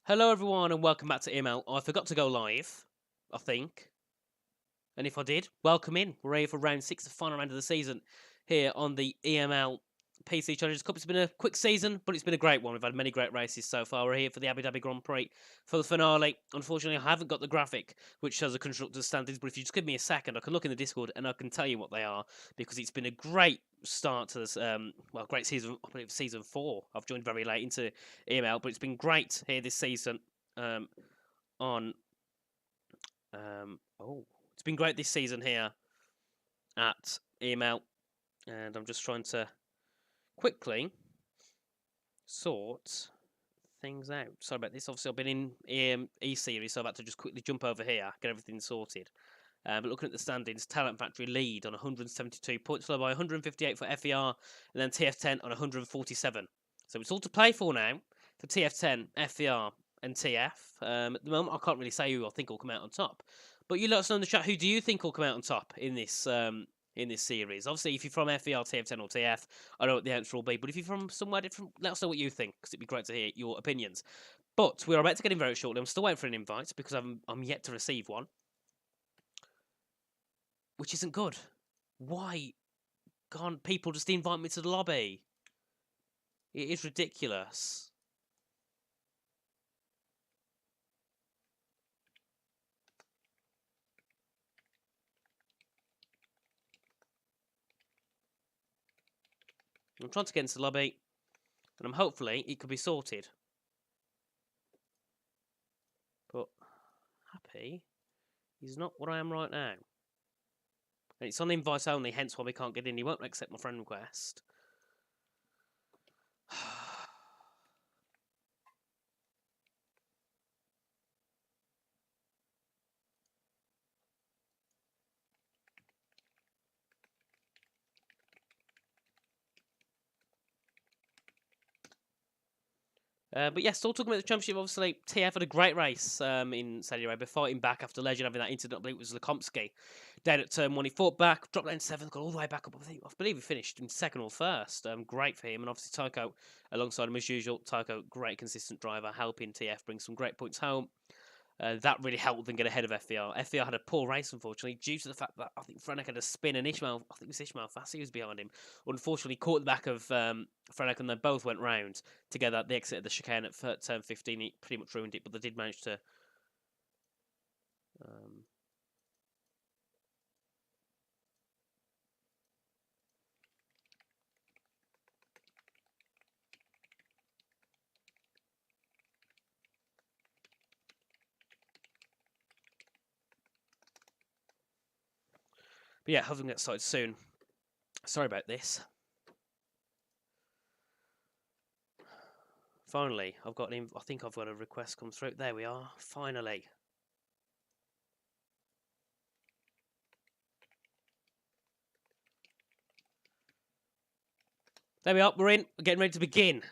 Hello everyone and welcome back to EML. I forgot to go live, I think. And if I did, welcome in. We're ready for round 6, the final round of the season, here on the EML PC Challengers Cup. It's been a quick season, but it's been a great one. We've had many great races so far. We're here for the Abu Dhabi Grand Prix for the finale. Unfortunately, I haven't got the graphic, which shows the constructors' standings, but if you just give me a second, I can look in the Discord and I can tell you what they are, because it's been a great start to this, great season. I believe season 4. I've joined very late into EML, but it's been great here this season on... It's been great this season here at EML, and I'm just trying to quickly sort things out. Sorry about this. Obviously, I've been in E-Series, so I've had to just quickly jump over here, get everything sorted. But looking at the standings, Talent Factory lead on 172 points, followed by 158 for FER, and then TF10 on 147. So it's all to play for now for TF10, FER, and TF. At the moment, I can't really say who I think will come out on top. But you let us know in the chat, who do you think will come out on top in this series? Obviously, if you're from FER, TF10 or TF, I know what the answer will be. But if you're from somewhere different, let us know what you think, because it'd be great to hear your opinions. But we're about to get in very shortly. I'm still waiting for an invite, because I'm yet to receive one. Which isn't good. Why can't people just invite me to the lobby? It is ridiculous. I'm trying to get into the lobby, and I'm hopefully it could be sorted. But happy is not what I am right now. And it's on invite only, hence why we can't get in. He won't accept my friend request. But yeah, still talking about the championship. Obviously, TF had a great race in Saudi Arabia, fighting back after Legend having that incident. I believe it was Lekomsky down at turn 1. He fought back, dropped down 7th, got all the way back up. I believe he finished in 2nd or 1st. Great for him. And obviously, Tycho alongside him as usual. Tycho, great consistent driver, helping TF bring some great points home. That really helped them get ahead of FER. FER had a poor race, unfortunately, due to the fact that I think Frenek had a spin and Ishmael, I think it was Ishmael Fassi was behind him, unfortunately caught the back of Frenek, and they both went round together. They exited the chicane at turn 15. It pretty much ruined it, but they did manage to... But yeah, hopefully we get started soon. Sorry about this. Finally, I've got I think I've got a request come through. There we are. Finally. There we are. We're in. We're getting ready to begin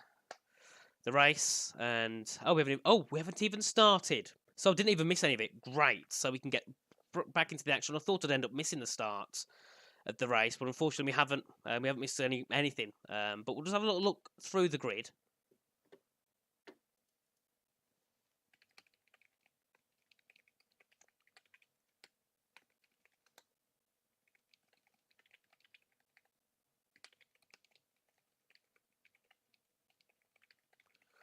the race, and we haven't even started. So I didn't even miss any of it. Great. So we can get back into the action. I thought I'd end up missing the start of the race, but unfortunately we haven't. We haven't missed anything. But we'll just have a little look through the grid.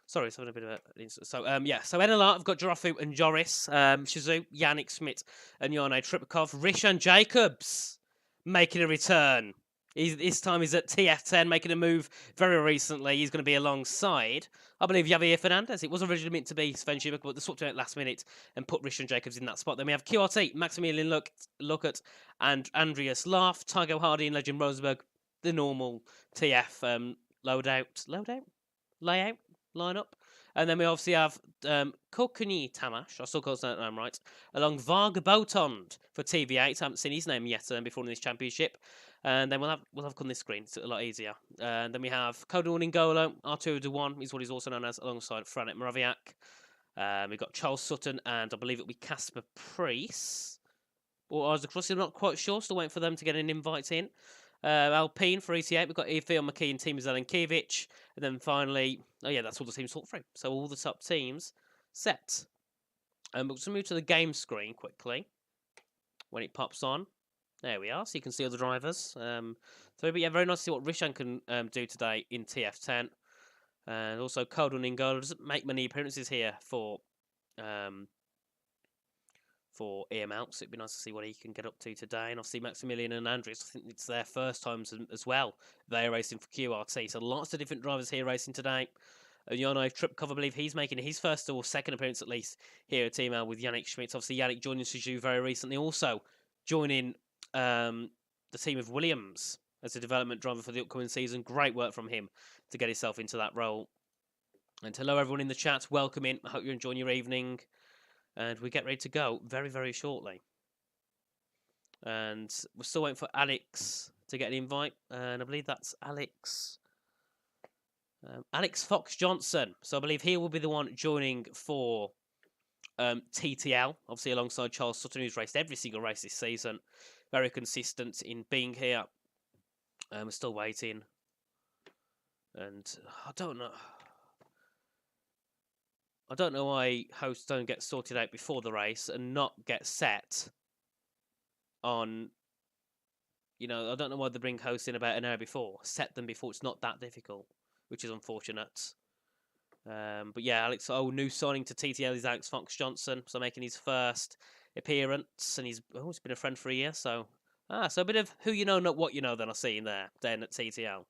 Sorry, it's having a bit of a... So, so NLR, I've got Jarafu and Joris, Shizu, Yannick Schmidt, and Jarno Tripakov. Rishan Jacobs making a return. This time he's at TF10, making a move very recently. He's going to be alongside, I believe, Javier Fernandez. It was originally meant to be Sven Schubach, but they swapped him out last minute and put Rishan Jacobs in that spot. Then we have QRT, Maximilian Luckert, and Andreas Laff, Tygo Hardy and Legend Rosenberg, the normal TF layout. Lineup. And then we obviously have Kokuni Tamash, I still call his name right, along Varga Botond for TV8. I haven't seen his name yet before in this championship. And then we'll have on this screen, it's a lot easier. And then we have Kodor Ningolo, Arturo Dewan is what he's also known as, alongside Franek Moraviak. We've got Charles Sutton, and I believe it'll be Casper Priest. Or Isaac Rossi, I'm not quite sure, still waiting for them to get an invite in. Alpine for ET8, we've got Theo McKee and Timo Zelenkiewicz. And then finally, that's all the teams thought through. So all the top teams set. But let's move to the game screen quickly when it pops on. There we are, so you can see all the drivers. But yeah, very nice to see what Rishan can do today in TF10. And also Cold Running Goal doesn't make many appearances here for EML, so it'd be nice to see what he can get up to today. And obviously Maximilian and Andres, I think it's their first times as well. They're racing for QRT, so lots of different drivers here racing today. Jono Tripkov, I believe he's making his first or second appearance at least here at EML with Yannick Schmitz. Obviously Yannick joining Suzu very recently, also joining the team of Williams as a development driver for the upcoming season. Great work from him to get himself into that role. And hello everyone in the chat, welcome in. I hope you're enjoying your evening. And we get ready to go very, very shortly. And we're still waiting for Alex to get an invite. And I believe that's Alex. Alex Fox Johnson. So I believe he will be the one joining for TTL. Obviously alongside Charles Sutton, who's raced every single race this season. Very consistent in being here. We're still waiting. And I don't know why hosts don't get sorted out before the race and not get set on, I don't know why they bring hosts in about an hour before. Set them before. It's not that difficult, which is unfortunate. But yeah, new signing to TTL is Alex Fox Johnson. So making his first appearance, and he's been a friend for a year. So a bit of who you know, not what you know. Then I see in there then at TTL.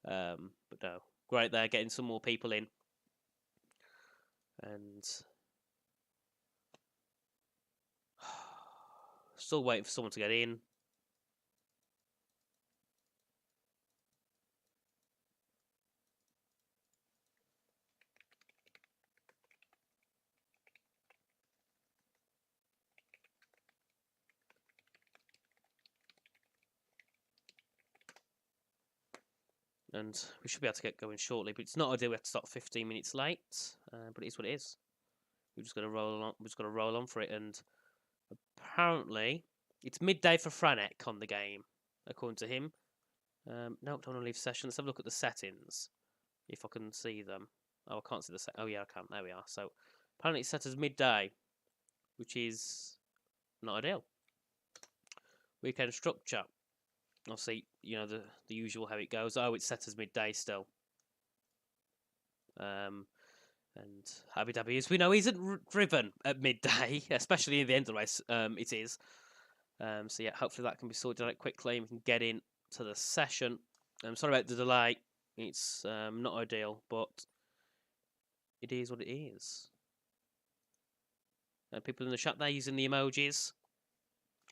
But no, great there, getting some more people in, and still waiting for someone to get in. And we should be able to get going shortly, but it's not ideal. We have to start 15 minutes late, but it is what it is. We're just going to roll on. We're just going to roll on for it. And apparently, it's midday for Franek on the game, according to him. No, don't want to leave session. Let's have a look at the settings, if I can see them. Oh, I can't see the set. Oh yeah, I can. There we are. So apparently it's set as midday, which is not ideal. Weekend structure. Obviously, the usual how it goes. Oh, it's set as midday still. And Abu Dhabi, as we know, isn't driven at midday, especially in the end of the race. It is. So yeah, hopefully that can be sorted out quickly and we can get in to the session. I'm sorry about the delay. It's not ideal, but it is what it is. And people in the chat there using the emojis.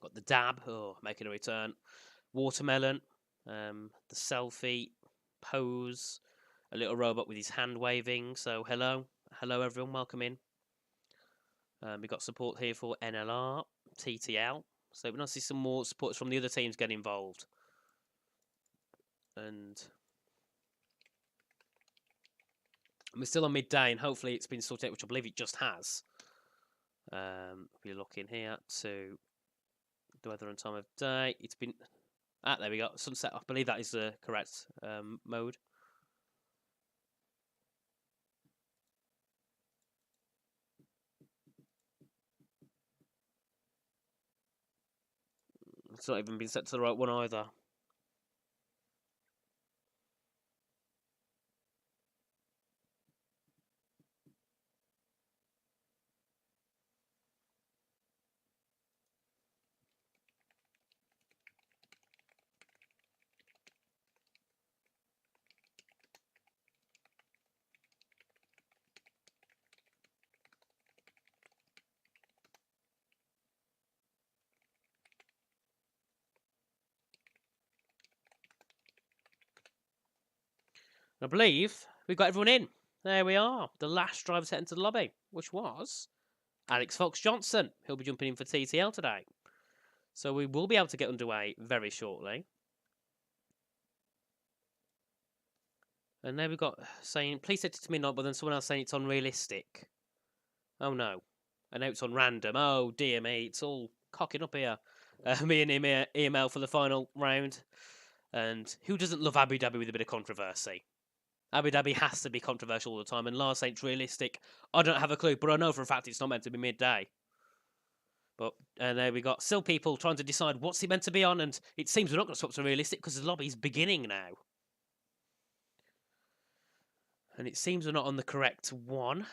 Got the dab, making a return. Watermelon, the selfie, pose, a little robot with his hand waving. So hello everyone, welcome in. We got support here for NLR, TTL. So we're nice to see some more supporters from the other teams get involved. And we're still on midday, and hopefully it's been sorted out, which I believe it just has. We're looking here to the weather and time of day. It's been there we go. Sunset. I believe that is the correct mode. It's not even been set to the right one either. I believe we've got everyone in. There we are. The last driver set into the lobby, which was Alex Fox Johnson. He'll be jumping in for TTL today. So we will be able to get underway very shortly. And there we've got saying, please set it to midnight, but then someone else saying it's unrealistic. Oh no. I know it's on random. Oh dear me, it's all cocking up here. Me and EML for the final round. And who doesn't love Abu Dhabi with a bit of controversy? Abu Dhabi has to be controversial all the time, and last ain't realistic. I don't have a clue, but I know for a fact it's not meant to be midday. But there we got still people trying to decide what's it meant to be on, and it seems we're not going to swap to realistic because the lobby's beginning now. And it seems we're not on the correct one.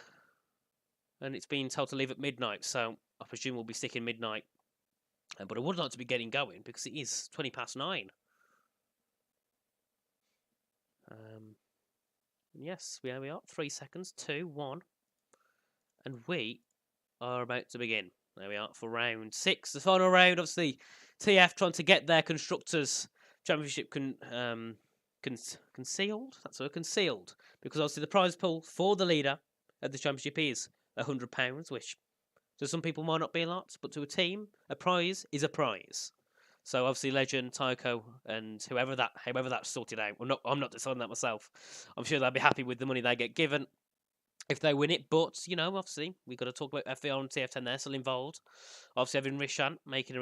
And it's been told to leave at midnight, so I presume we'll be sticking midnight. But I would like to be getting going because it is 9:20. Yes, we are. 3 seconds, 2, 1. And we are about to begin. There we are for round 6, the final round. Obviously, TF trying to get their Constructors Championship concealed. That's what, concealed. Because obviously the prize pool for the leader of the championship is £100, which to some people might not be a lot, but to a team, a prize is a prize. So obviously Legend, Tycho, and whoever that's sorted out. I'm not deciding that myself. I'm sure they'll be happy with the money they get given if they win it. But obviously we've got to talk about FVR and TF10. They're still involved. Obviously having Rishan making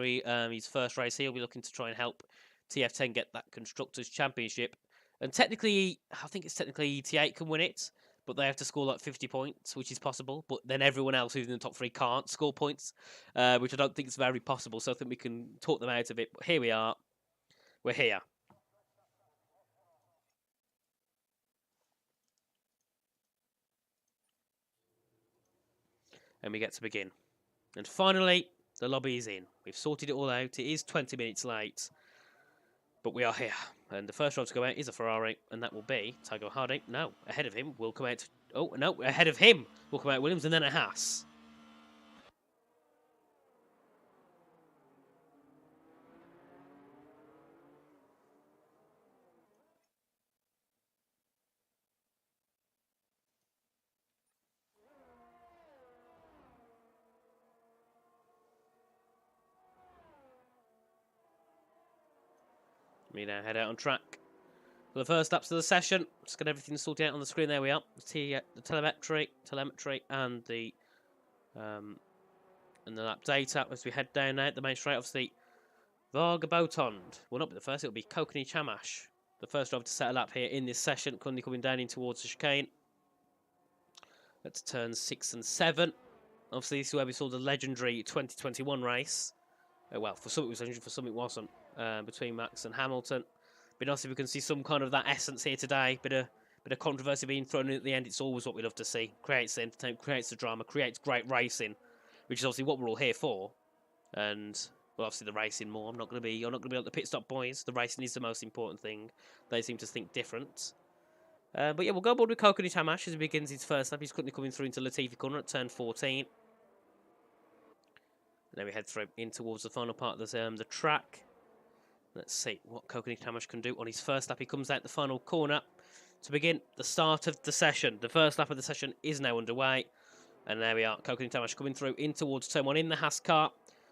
his first race here, he'll be looking to try and help TF10 get that Constructors Championship. And technically, I think it's technically ET8 can win it, but they have to score like 50 points, which is possible. But then everyone else who's in the top 3 can't score points, which I don't think is very possible. So I think we can talk them out of it. But here we are. We're here. And we get to begin. And finally, the lobby is in. We've sorted it all out. It is 20 minutes late, but we are here. And the first drive to go out is a Ferrari, and that will be Tycho Harding. No, ahead of him will come out... Oh, no, ahead of him will come out Williams, and then a Haas. We now head out on track for the first laps of the session. Just get everything sorted out on the screen. There we are. The telemetry, and the lap data as we head down now the main straight. Obviously, Varga Botond will not be the first. It'll be Kokani Chamash, the first driver to set a lap here in this session. Currently coming down in towards the chicane. That's turns 6 and 7. Obviously, this is where we saw the legendary 2021 race. Well, for some it was legendary, for some it wasn't. Between Max and Hamilton. Be nice if we can see some kind of that essence here today. Bit of controversy being thrown in at the end. It's always what we love to see. Creates the entertainment, creates the drama, creates great racing, which is obviously what we're all here for. And well, obviously the racing more. You're not going to be like the pit stop boys. The racing is the most important thing. They seem to think different. But yeah, we'll go aboard with Kokani Tamash as he begins his first lap. He's currently coming through into Latifi Corner at turn 14. And then we head through in towards the final part of the track. Let's see what Kokani Tamash can do on his first lap. He comes out the final corner to begin the start of the session. The first lap of the session is now underway. And there we are, Kokani Tamash coming through in towards turn 1 in the Haas car.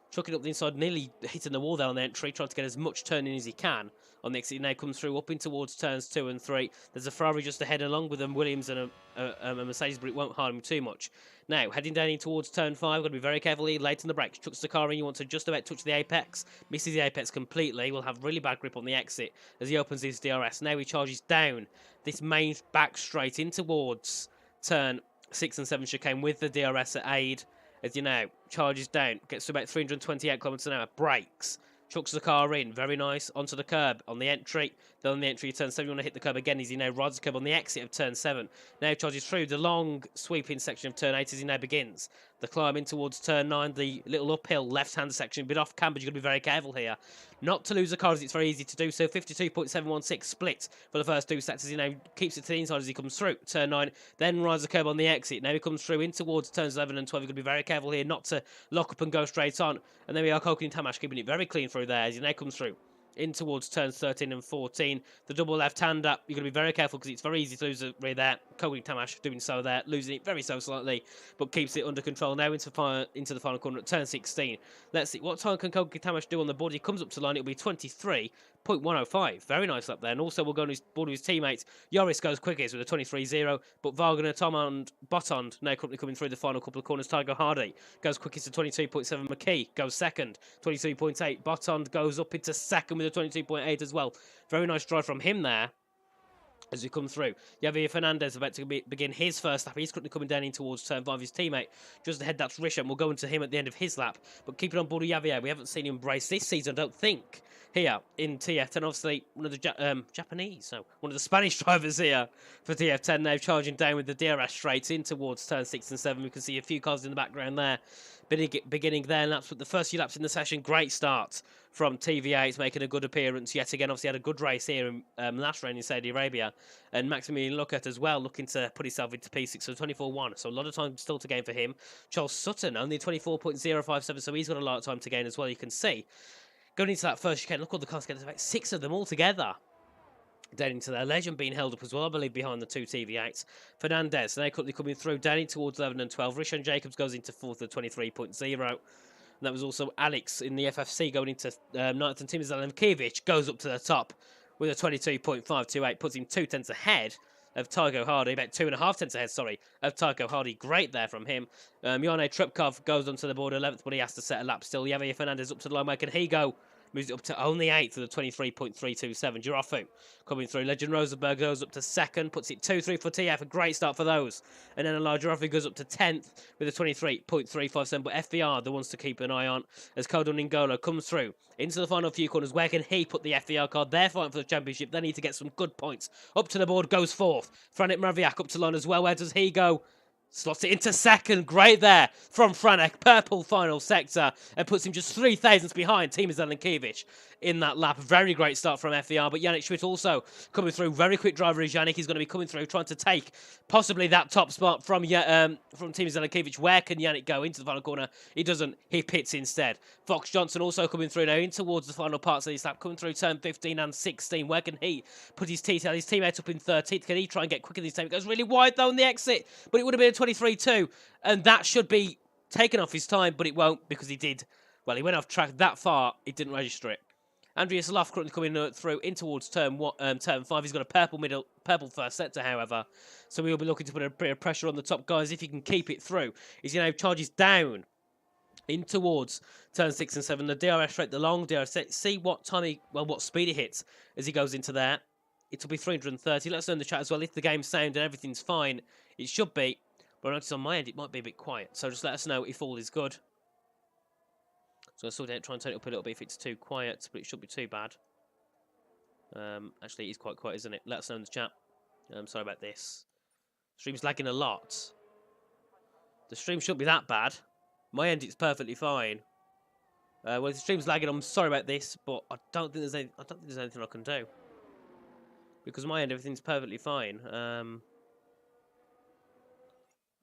Chucking up the inside, nearly hitting the wall there on the entry, trying to get as much turning as he can. On the exit, he now comes through up in towards turns 2 and 3. There's a Ferrari just ahead along with a Williams and a Mercedes, but it won't harm him too much. Now, heading down in towards turn 5, got to be very careful here, late on the brakes. Chucks the car in, you want to just about touch the apex. Misses the apex completely, will have really bad grip on the exit as he opens his DRS. Now he charges down this main back straight in towards turn 6 and 7 chicane with the DRS at aid. As you know, charges down, gets to about 328 km an hour, brakes, chucks the car in, very nice, onto the curb on the entry. Then on the entry, turn 7, you want to hit the curb again as he now rides the curb on the exit of turn 7. Now charges through the long sweeping section of turn 8 as he now begins. The climb in towards turn 9, the little uphill left-hand section, a bit off camber, you've got to be very careful here. Not to lose the car as it's very easy to do so. 52.716 split for the first 2 sets as he now keeps it to the inside as he comes through. Turn 9, then rides the curb on the exit. Now he comes through in towards turns 11 and 12. You've got to be very careful here not to lock up and go straight on. And then we are Kokani Tamash keeping it very clean through there as he now comes through in towards turns 13 and 14. The double left-hander, you've got to be very careful because it's very easy to lose the rear there. Kokani Tamash doing so there, losing it very so slightly, but keeps it under control now into the final corner at turn 16. Let's see, what time can Kokani Tamash do on the board? He comes up to line, it'll be 23.105. Very nice up there. And also we'll go on his board with his teammates. Yoris goes quickest with a 23.0, but Wagner, Tom and Botond now currently coming through the final couple of corners. Tiger Hardy goes quickest to 22.7. McKee goes second, 22.8. Botond goes up into second with a 22.8 as well. Very nice drive from him there. as we come through. Javier Fernandez about to begin his first lap. He's currently coming down in towards turn 5. His teammate just ahead, that's Rishan. We'll go into him at the end of his lap. But keep it on board with Javier. We haven't seen him race this season, I don't think, here in TF10. Obviously, one of the Japanese, so one of the Spanish drivers here for TF10 now, charging down with the DRS straight in towards turn 6 and 7. We can see a few cars in the background there. Beginning there, and that's what the first few laps in the session. Great start from TVA. Making a good appearance yet again. Obviously had a good race here in last round in Saudi Arabia, and Maximilian Luckert as well, looking to put himself into P6, so 24-1. So a lot of time still to gain for him. Charles Sutton only 24.057, so he's got a lot of time to gain as well. You can see going into that first chicane. Look all the cars together. There's about 6 of them all together. Down into their Legend being held up as well, I believe, behind the 2 TV8s. Fernandez, they're quickly coming through, down in towards 11 and 12. Rishan Jacobs goes into 4th at 23.0. And that was also Alex in the FFC going into 9th, and Tim Zalemkiewicz goes up to the top with a 22.528, puts him 2 tenths ahead of Tycho Hardy, about 2.5 tenths ahead, sorry, of Tycho Hardy. Great there from him. Jarno Trepkov goes onto the board 11th, but he has to set a lap still. Javier Fernandez up to the line. Where can he go? Moves it up to only 8th with a 23.327. Girafu coming through. Legend Rosenberg goes up to 2nd, puts it 2-3 for TF. A great start for those. And then Elijah Girafu goes up to 10th with a 23.357. But FVR, the ones to keep an eye on, as Kodo Ningolo comes through into the final few corners. Where can he put the FVR card? They're fighting for the championship. They need to get some good points. Up to the board goes 4th. Franek Mraviak up to line as well. Where does he go? Slots it into 2nd. Great there from Franek. Purple final sector. And puts him just 3 thousandths behind Timo Zelenkiewicz in that lap. Very great start from FVR. But Yannick Schmidt also coming through. Very quick driver is Yannick. He's going to be coming through, trying to take possibly that top spot from Timo Zelenkiewicz. Where can Yannick go? Into the final corner. He doesn't. He pits instead. Fox Johnson also coming through now in towards the final parts of this lap. Coming through turn 15 and 16. Where can he put his teammate up in 13th? Can he try and get quicker this time? It goes really wide though on the exit. But it would have been a 23-2. And that should be taken off his time. But it won't, because he did. Well, he went off track that far. It didn't register it. Andreas Loff currently coming through in towards turn 5. He's got a purple first sector, however. So we will be looking to put a bit of pressure on the top guys if he can keep it through. He's going to have charges down in towards turn 6 and 7. The DRS rate, the long DRS, see what time what speed he hits as he goes into there. It'll be 330. Let us know in the chat as well if the game's sound and everything's fine. It should be. But I notice on my end it might be a bit quiet. So just let us know if all is good. So I'll sort of try and turn it up a little bit if it's too quiet, but it shouldn't be too bad. Actually, it is quite quiet, isn't it? Let us know in the chat. Sorry about this. Stream's lagging a lot. The stream shouldn't be that bad. My end, it's perfectly fine. Well, if the stream's lagging, I'm sorry about this, but I don't think there's anything I can do, because my end, everything's perfectly fine.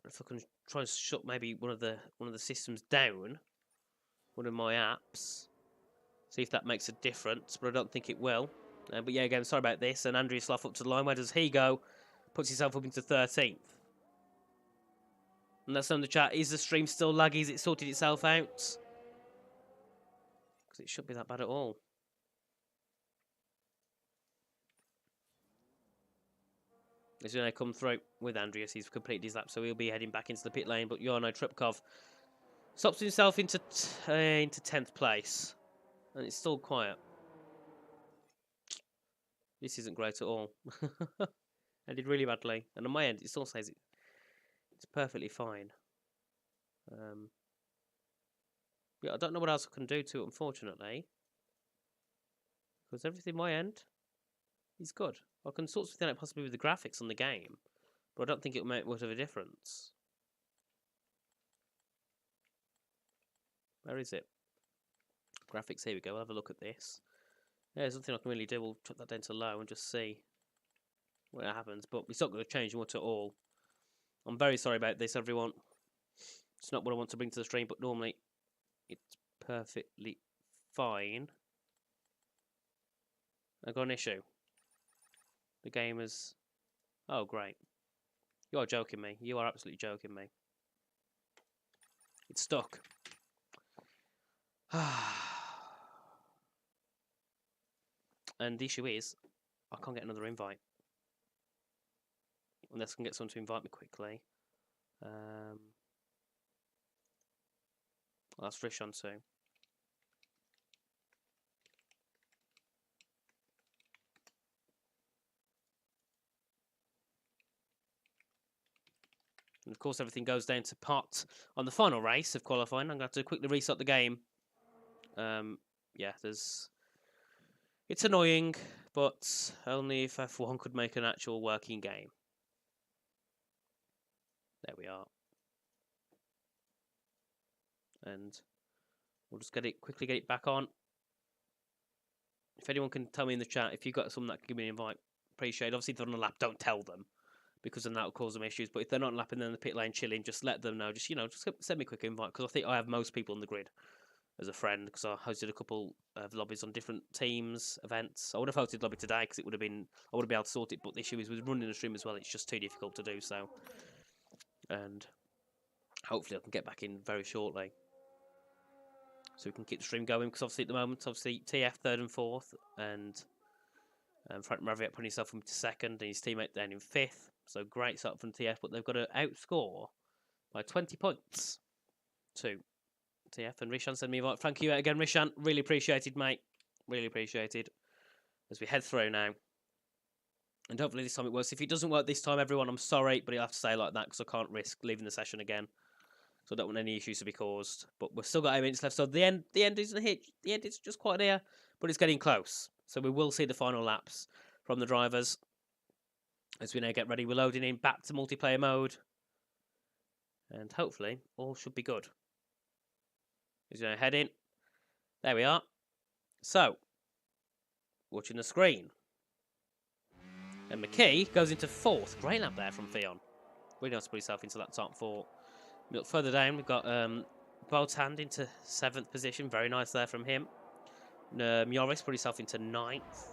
If I can try and shut maybe one of the systems down. One of my apps. See if that makes a difference, but I don't think it will. But yeah, again, sorry about this. And Andrew Slough up to the line. Where does he go? Puts himself up into 13th. And that's on the chat. Is the stream still laggy? Is it sorted itself out? Because it shouldn't be that bad at all. He's going to come through with Andreas. He's completed his lap, so he'll be heading back into the pit lane. But Jarno Trepkov stops himself into 10th place. And it's still quiet. This isn't great at all. I did really badly. And on my end, it still says it's perfectly fine. Yeah, I don't know what else I can do to it, unfortunately. Because everything on my end is good. I can sort something out possibly with the graphics on the game. But I don't think it'll make much of a difference. Where is it? Graphics, here we go. We'll have a look at this. Yeah, there's nothing I can really do. We'll chuck that down to low and just see what happens. But it's not going to change much at all. I'm very sorry about this, everyone. It's not what I want to bring to the stream, but normally it's perfectly fine. I've got an issue. The game is... Oh, great. You are joking me. You are absolutely joking me. It's stuck. And the issue is, I can't get another invite. Unless I can get someone to invite me quickly. That's Rishan too. And of course, everything goes down to pot on the final race of qualifying. I'm going to have to quickly restart the game. Yeah, it's annoying, but only if F1 could make an actual working game. There we are. And we'll just quickly get it back on. If anyone can tell me in the chat, if you've got someone that can give me an invite, appreciate it. Obviously, if they're on a lap, don't tell them, because then that will cause them issues. But if they're not on a lap and they're in the pit lane chilling, just let them know. Just send me a quick invite, because I think I have most people on the grid as a friend, because I hosted a couple of lobbies on different teams, events. I would have hosted lobby today, because I would have been able to sort it, but the issue is with running the stream as well, it's just too difficult to do so. And hopefully I can get back in very shortly, so we can keep the stream going, because obviously at the moment, TF 3rd and 4th, and Frank Mraviak putting himself into 2nd, and his teammate down in 5th. So great start from TF, but they've got to outscore by 20 points to TF. And Rishan sent me a invite. Thank you again, Rishan. Really appreciated, mate. Really appreciated. As we head through now. And hopefully this time it works. If it doesn't work this time, everyone, I'm sorry, but you'll have to stay like that, because I can't risk leaving the session again. So I don't want any issues to be caused. But we've still got 8 minutes left. So the end isn't hit. The end is just quite near, but it's getting close. So we will see the final laps from the drivers. As we now get ready, we're loading in back to multiplayer mode. And hopefully all should be good. As you know, head in. There we are. So, watching the screen. And McKee goes into 4th. Great lap there from Theon. Really nice to put himself into that top 4. Look further down, we've got Boltand into 7th position. Very nice there from him. Mjoris put himself into 9th.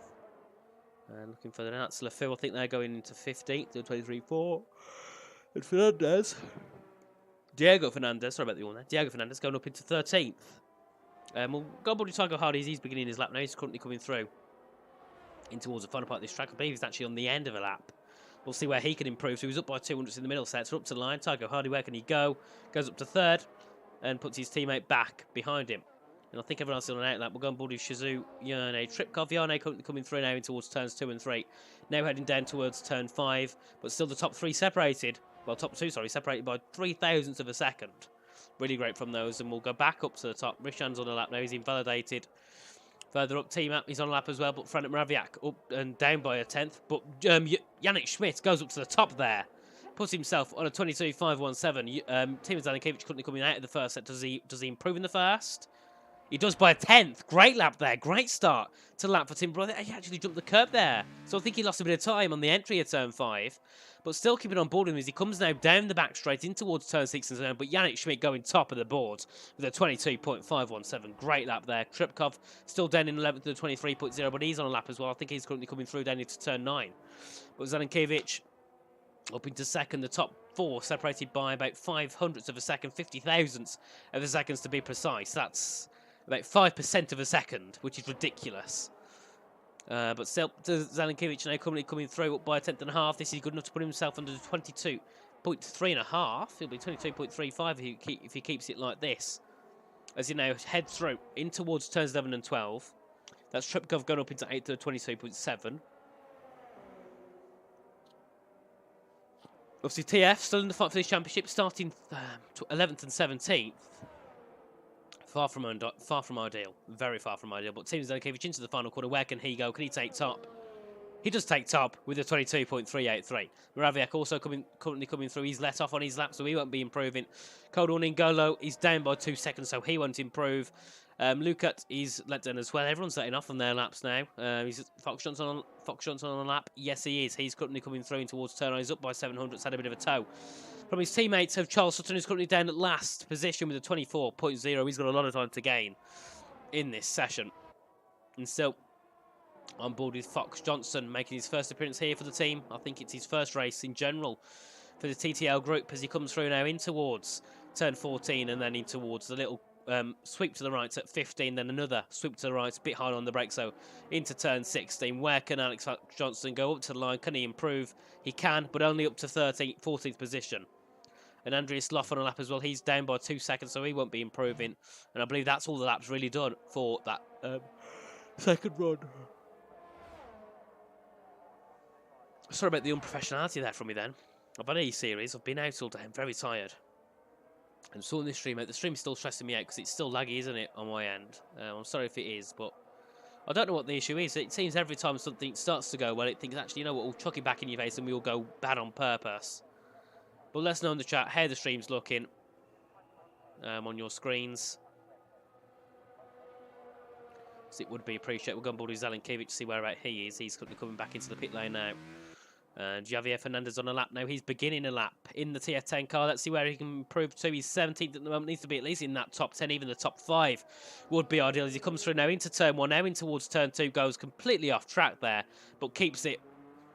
And looking further down, that's LeFou. I think they're going into 15th, 23-4. And Fernandez. Diego Fernandez, sorry about the one there. Diego Fernandez going up into 13th. We'll go on Tiago Hardy. He's beginning his lap now. He's currently coming through in towards the final part of this track. I believe he's actually on the end of a lap. We'll see where he can improve. So he's up by 200s in the middle set. So up to the line. Tiago Hardy, where can he go? Goes up to 3rd and puts his teammate back behind him. And I think everyone else is on an outlap. We'll go on board with Shizu, Yane, Tripkov. Yane coming through now in towards turns 2 and 3. Now heading down towards turn 5. But still the top 3 separated. Well, top 2, sorry, separated by 3,000ths of a second. Really great from those. And we'll go back up to the top. Rishan's on the lap now. He's invalidated. Further up, team up. He's on a lap as well. But Frank Mraviak up and down by a 10th. But Yannick Schmidt goes up to the top there. Puts himself on a 22.517. Timo Zaninkiewicz currently coming out of the first set. Does he improve in the first? He does by a 10th. Great lap there. Great start to lap for Tim Brother. He actually jumped the curb there. So I think he lost a bit of time on the entry of turn 5. But still keeping on board with him as he comes now down the back straight in towards turn 6 and 7. But Yannick Schmidt going top of the board with a 22.517. Great lap there. Tripkov still down in 11th to 23.0. But he's on a lap as well. I think he's currently coming through down into turn 9. But Zaninkiewicz up into 2nd. The top 4 separated by about 500ths of a second. 50,000ths of a seconds to be precise. That's about 5% of a second, which is ridiculous. But still, Zaninkiewicz now coming through up by a 10.5. This is good enough to put himself under 22.3.5. He'll be 22.35 if he keeps it like this. As you now head through in towards turns 11 and 12. That's Tripkov going up into 8th to 22.7. Obviously, TF still in the fight for this championship, starting 11th and 17th. Far from ideal. Very far from ideal. But Tim Zaninkiewicz into the final quarter. Where can he go? Can he take top? He does take top with a 22.383. Mraviak also currently coming through. He's let off on his lap, so he won't be improving. Coldorn N'Golo is down by 2 seconds, so he won't improve. Lukat is let down as well. Everyone's letting off on their laps now. He's Fox Johnson on a lap. Yes, he is. He's currently coming through in towards turn. He's up by 700. It's had a bit of a tow from his teammates of Charles Sutton, who's currently down at last position with a 24.0. He's got a lot of time to gain in this session. And still on board with Fox Johnson, making his first appearance here for the team. I think it's his first race in general for the TTL group as he comes through now in towards turn 14 and then in towards the little sweep to the right at 15, then another sweep to the right, a bit hard on the brake, so into turn 16. Where can Alex Johnson go up to the line? Can he improve? He can, but only up to 14th position. And Andreas Loff on a lap as well. He's down by 2 seconds, so he won't be improving. And I believe that's all the laps really done for that second run. Sorry about the unprofessionality there from me then. I've had E-Series, I've been out all day, I'm very tired. I'm sorting this stream out. The stream's still stressing me out because it's still laggy, isn't it, on my end? I'm sorry if it is, but I don't know what the issue is. It seems every time something starts to go well, it thinks, actually, you know what, we'll chuck it back in your face and we'll go bad on purpose. But let us know in the chat how the stream's looking on your screens. So it would be appreciated. We'll go on board with Zelenkiewicz to see where he is. He's coming back into the pit lane now. Javier Fernandez on a lap now. He's beginning a lap in the TF10 car. Let's see where he can improve to. He's 17th at the moment. Needs to be at least in that top 10, even the top 5 would be ideal as he comes through now into turn 1. Now in towards turn 2. Goes completely off track there, but keeps it.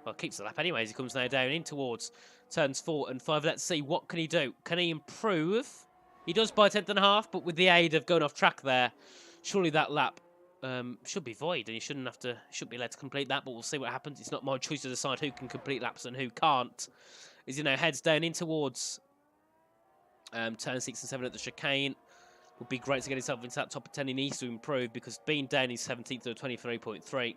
Well, keeps the lap anyway as he comes now down in towards turns 4 and 5. Let's see, what can he do? Can he improve? He does by 10th and a half, but with the aid of going off track there, surely that lap should be void, and he shouldn't be allowed to complete that, but we'll see what happens. It's not my choice to decide who can complete laps and who can't. As you know, heads down in towards turn 6 and 7 at the chicane. Would be great to get himself into that top 10. He needs to improve because being down in 17th to 23.3,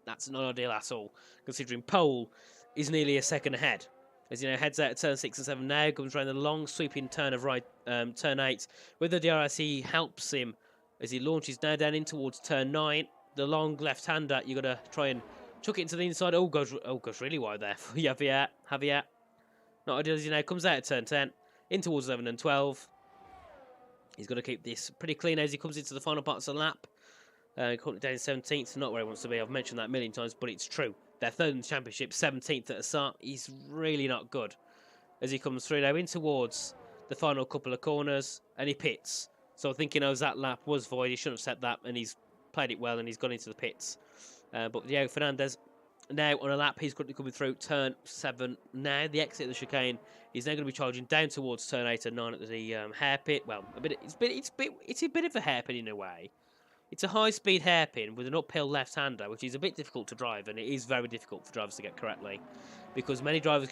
that's not ideal at all, considering pole is nearly a second ahead. As you know, heads out at turn 6 and 7 now, comes around the long sweeping turn of right, turn 8. With the DRS, helps him as he launches now down in towards turn 9. The long left-hander, you got to try and chuck it into the inside. Oh, goes really wide there for Javier. Not ideal as you know, comes out at turn 10, in towards 11 and 12. He's got to keep this pretty clean as he comes into the final parts of the lap. Currently down in 17th, not where he wants to be. I've mentioned that a million times, but it's true. They're third in the championship, 17th at the start. He's really not good as he comes through now in towards the final couple of corners, and he pits. So thinking, oh, that lap was void, he shouldn't have set that, and he's played it well, and he's gone into the pits. But Diego Fernandez now on a lap, he's currently coming through turn 7 now, the exit of the chicane. He's now going to be charging down towards turn 8 and 9 at the hairpin. Well, it's a bit of a hairpin in a way. It's a high-speed hairpin with an uphill left-hander, which is a bit difficult to drive, and it is very difficult for drivers to get correctly, because many drivers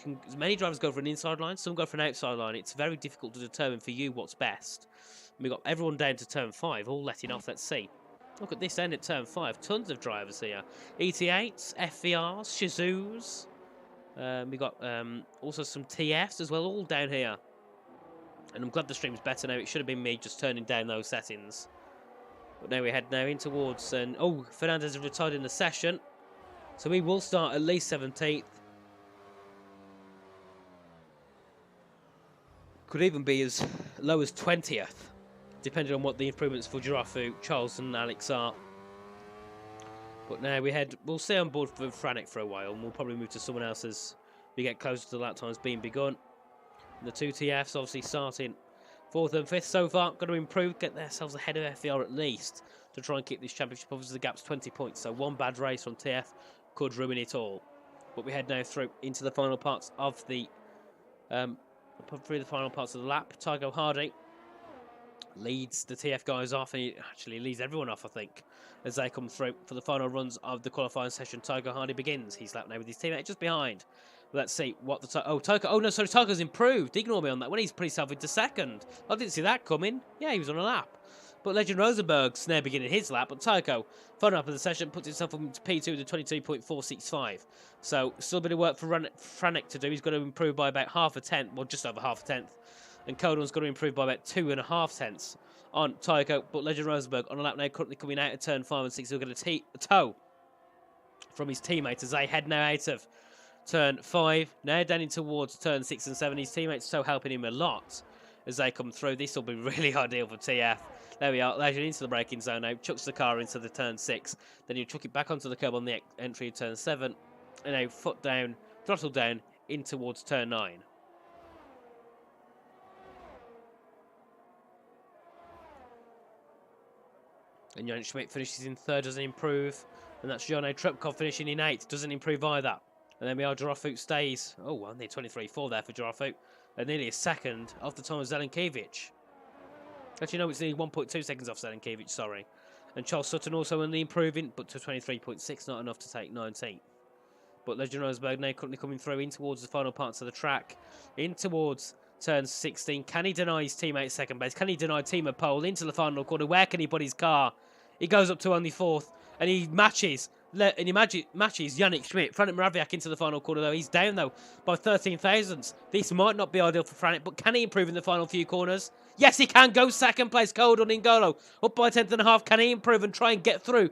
go for an inside line, some go for an outside line. It's very difficult to determine for you what's best. We've got everyone down to turn 5, all letting off. Let's see. Look at this end at turn 5. Tons of drivers here. ET8s, FVRs, Shizus. We've got also some TFs as well, all down here. And I'm glad the stream's better now. It should have been me just turning down those settings. But now we head now in towards, and oh, Fernandez has retired in the session, so he will start at least 17th. Could even be as low as 20th, depending on what the improvements for Girafu, Charles, and Alex are. But now we'll stay on board for Franek for a while, and we'll probably move to someone else as we get closer to the lap times being begun. And the two TFs obviously starting 4th and 5th so far. Got to improve, get themselves ahead of FVR at least to try and keep this championship. Obviously the gap's 20 points, so one bad race from TF could ruin it all. But we head now through into the final parts of the lap. Tygo Hardy leads the TF guys off, and he actually leads everyone off, I think, as they come through for the final runs of the qualifying session. Tygo Hardy begins. He's lapped now with his teammate just behind. Let's see what the Tygo. Oh no, sorry, Tygo's improved. Ignore me on that one. He's put himself into second. I didn't see that coming. Yeah, he was on a lap. But Legend Rosenberg's now beginning his lap. But Tygo, final up of the session, puts himself into P2 with a 22.465. So still a bit of work for Franek to do. He's got to improve by about half a tenth, well, just over half a tenth. And Kodon's got to improve by about 2.5 tenths on Tygo. But Legend Rosenberg on a lap now, currently coming out of turn 5 and 6. He'll get a tow from his teammate as they head now out of turn 5, now down in towards turn 6 and 7. His teammates so helping him a lot as they come through. This will be really ideal for TF. There we are, Legend into the braking zone now, chucks the car into the turn 6, then he'll chuck it back onto the curb on the entry of turn 7, and now foot down, throttle down, in towards turn 9. And Jan Schmidt finishes in 3rd, doesn't improve, and that's Jono Trepkov finishing in 8th, doesn't improve either. And then we are Girafu stays. Oh, well, near 23.4 there for Girafu. And nearly a second off the time of Zelenkiewicz. Actually, no, it's nearly 1.2 seconds off Zelenkiewicz, sorry. And Charles Sutton also only improving, but to 23.6, not enough to take 19th. But Legend Rosenberg now currently coming through in towards the final parts of the track. In towards turn 16. Can he deny his teammate second base? Can he deny team a pole into the final corner? Where can he put his car? He goes up to only 4th, and he matches in your matches, Yannick Schmidt, Frank Mraviak into the final quarter though. He's down though by 13 thousandths. This might not be ideal for Frank, but can he improve in the final few corners? Yes, he can. Go second place. Cold on N'Golo up by 10.5. Can he improve and try and get through?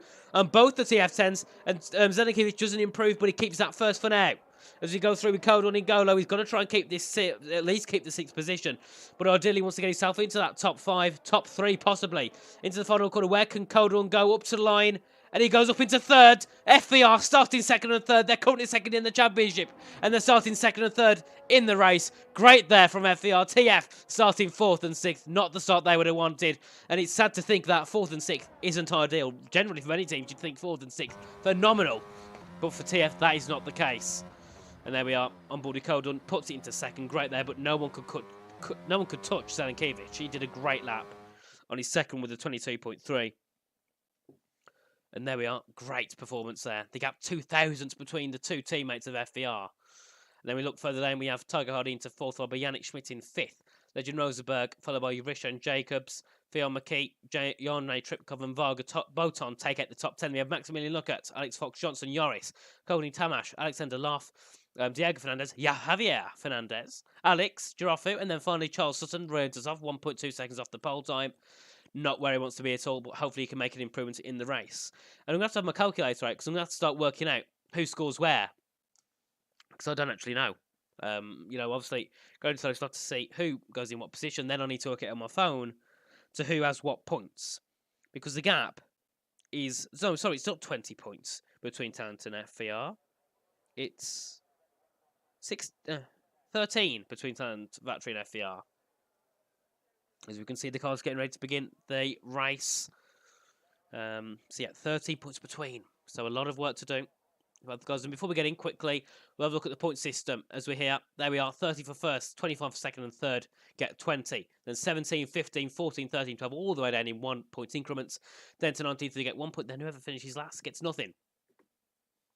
Both the TF10s, and Zenikiewicz doesn't improve, but he keeps that first for now. As we go through with Cold on N'Golo, he's got to try and keep this, at least keep the 6th position. But ideally wants to get himself into that top 5, top 3 possibly. Into the final quarter. Where can Cold on go? Up to the line. And he goes up into 3rd. FVR starting 2nd and 3rd. They're currently 2nd in the championship. And they're starting 2nd and 3rd in the race. Great there from FVR. TF starting 4th and 6th. Not the start they would have wanted. And it's sad to think that 4th and 6th isn't ideal. Generally for many teams you'd think 4th and 6th. Phenomenal. But for TF that is not the case. And there we are. Onboarded Kodun puts it into 2nd. Great there. But no one could touch Zenikiewicz. He did a great lap on his 2nd with a 22.3. And there we are. Great performance there. The gap 2 thousandths between the 2 teammates of FVR. And then we look further down. We have Tiger Hardy into 4th, followed by Yannick Schmidt in 5th. Legend Rosenberg, followed by Yurisha and Jacobs. Theo McKee, Jarne Tripkov and Varga Boton take out the top 10. We have Maximilian Luckert, Alex Fox Johnson, Yoris, Colin Tamash, Alexander Loff, Diego Fernandez, Javier Fernandez, Alex Giraffu, and then finally Charles Sutton rounds us off 1.2 seconds off the pole time. Not where he wants to be at all, but hopefully he can make an improvement in the race. And I'm going to have my calculator out because I'm going to have to start working out who scores where. Because I don't actually know. Obviously, going to slot to see who goes in what position. Then I need to work it on my phone to who has what points. Because the gap is... No, sorry, it's not 20 points between Talent and FVR. It's 13 between Talent, Vatry and FVR. As we can see, the car's getting ready to begin the race. 13 points between. So a lot of work to do. And before we get in quickly, we'll have a look at the point system. As we're here, there we are, 30 for 1st, 25 for 2nd and 3rd, get 20. Then 17, 15, 14, 13, 12, all the way down in 1 point increments. Then to 19th, they get 1 point. Then whoever finishes last gets nothing.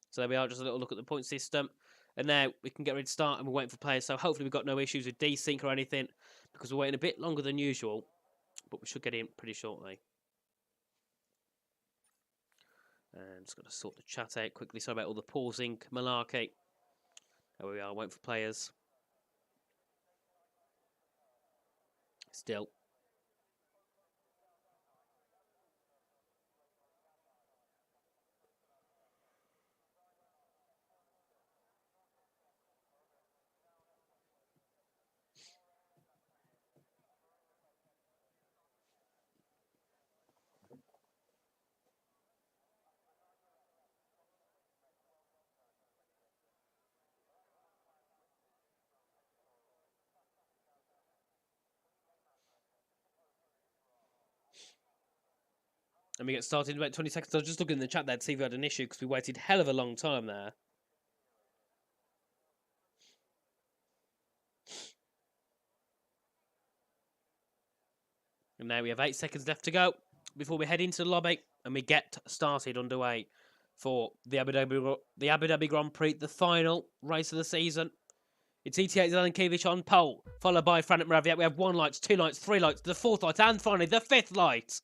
So there we are, just a little look at the point system. And now we can get ready to start, and we're waiting for players. So hopefully we've got no issues with desync or anything, because we're waiting a bit longer than usual, but we should get in pretty shortly. And just got to sort the chat out quickly. Sorry about all the pausing malarkey. There we are, waiting for players. Still. And we get started in about 20 seconds. I was just looking in the chat there to see if we had an issue because we waited hell of a long time there. And now we have 8 seconds left to go before we head into the lobby and we get started underway for the Abu Dhabi Grand Prix, the final race of the season. It's ET8 Zenikiewicz on pole, followed by Frank Mraviak. We have 1 light, 2 lights, 3 lights, the 4th light, and finally the 5th light.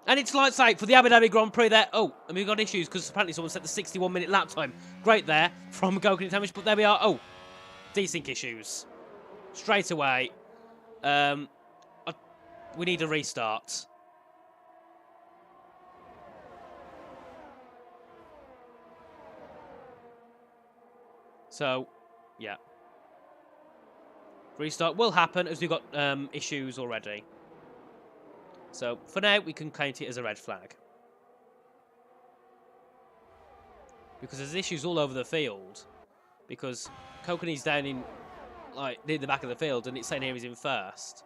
And it's lights out for the Abu Dhabi Grand Prix there. Oh, and we've got issues because apparently someone set the 61-minute lap time. Great there from Gokun Tamish, but there we are. Oh, desync issues. Straight away. We need a restart. So, yeah. Restart will happen as we've got issues already. So, for now, we can count it as a red flag. Because there's issues all over the field. Because Kokoni's down in, like, near the back of the field, and it's saying here he's in 1st.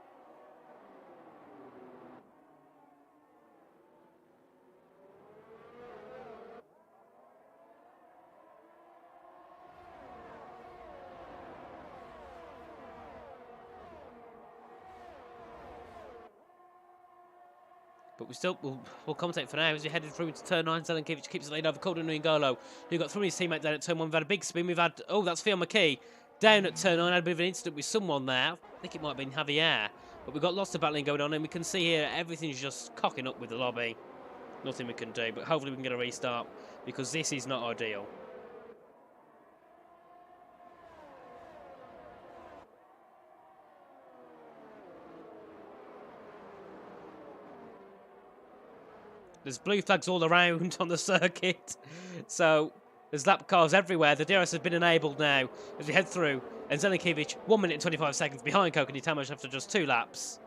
But we'll commentate for now as we headed through into turn 9. Zenikiewicz keeps it laid over Cold and N'Golo, who got through his teammate down at turn 1. We've had a big spin. We've had, that's Theo McKee down at turn 9. Had a bit of an incident with someone there. I think it might have been Javier. But we've got lots of battling going on, and we can see here everything's just cocking up with the lobby. Nothing we can do, but hopefully we can get a restart. because this is not ideal. There's blue flags all around on the circuit, so there's lap cars everywhere. The DRS has been enabled now as we head through, and Zelikiewicz 1 minute and 25 seconds behind Kokoni Tamash after just 2 laps.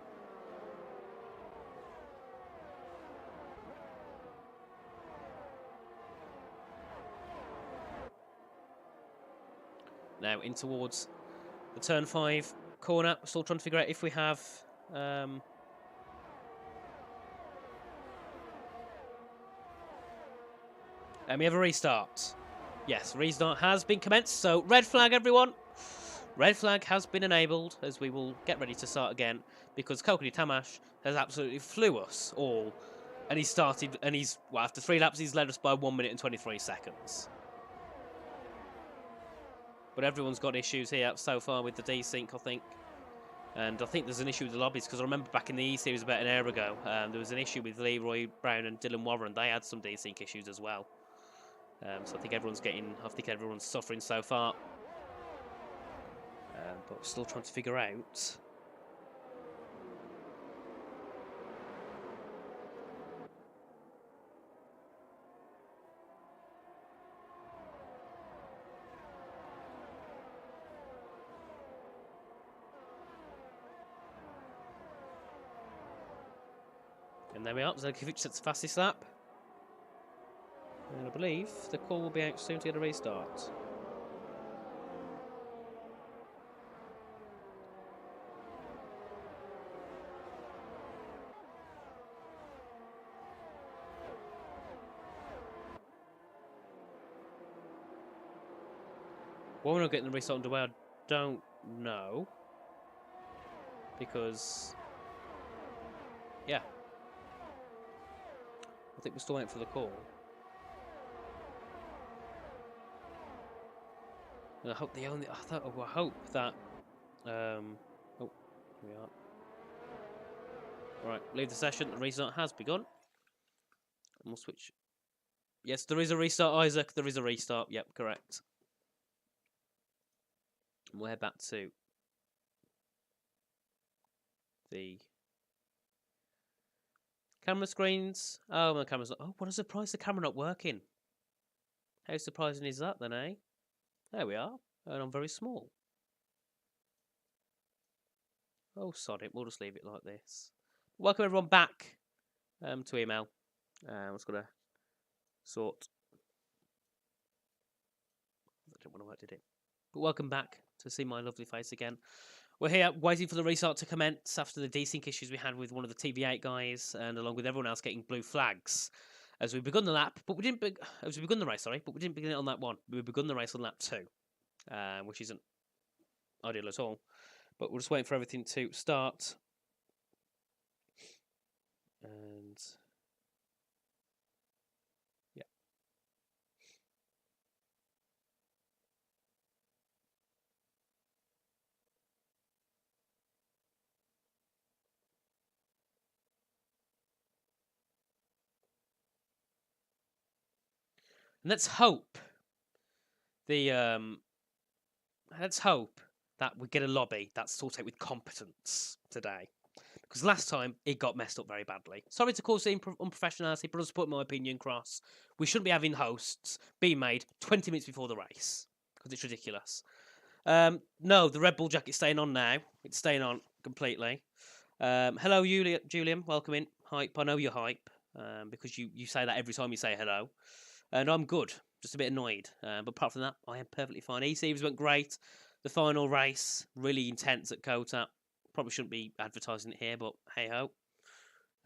Now in towards the turn 5 corner. Still trying to figure out if we have and we have a restart. Yes, restart has been commenced. So red flag, everyone. Red flag has been enabled as we will get ready to start again because Kokoni Tamash has absolutely flew us all. And he started, and he's, well, after 3 laps, he's led us by 1 minute and 23 seconds. But everyone's got issues here so far with the desync, I think. And I think there's an issue with the lobbies because I remember back in the E-Series about an hour ago, there was an issue with Leroy Brown and Dylan Warren. They had some desync issues as well. So I think everyone's suffering so far. But we're still trying to figure out. And there we are. Zelikiewicz sets the fastest lap. And I believe the call will be out soon to get a restart. Why we're not getting the restart underway, I don't know. Because, yeah. I think we're still waiting for the call. And I hope I hope that, oh, here we are. Right, leave the session. The restart has begun. And we'll switch. Yes, there is a restart, Isaac. There is a restart. Yep, correct. And we'll head back to the camera screens. Oh, my camera's not. Oh, what a surprise! The camera not working. How surprising is that, then, eh? There we are. And I'm very small. Oh, sod it. We'll just leave it like this. Welcome everyone back to EML. I was going to sort. I didn't want to work, did it? But welcome back to see my lovely face again. We're here waiting for the restart to commence after the desync issues we had with one of the TV8 guys, and along with everyone else getting blue flags. As we begun the lap, but we didn't. As we begun the race, sorry, but we didn't begin it on lap 1. We begun the race on lap 2, which isn't ideal at all. But we're just waiting for everything to start. And yeah. And let's hope that we get a lobby that's sorted out with competence today. Because last time it got messed up very badly. Sorry to cause the unprofessionality, but I'll just put my opinion across. We shouldn't be having hosts being made 20 minutes before the race. Because it's ridiculous. No, the Red Bull jacket's staying on now. It's staying on completely. Hello, Julian. Welcome in. Hype. I know you're hype. Because you say that every time you say hello. And I'm good. Just a bit annoyed. But apart from that, I am perfectly fine. E-Series went great. The final race, really intense at Kota. Probably shouldn't be advertising it here, but hey-ho.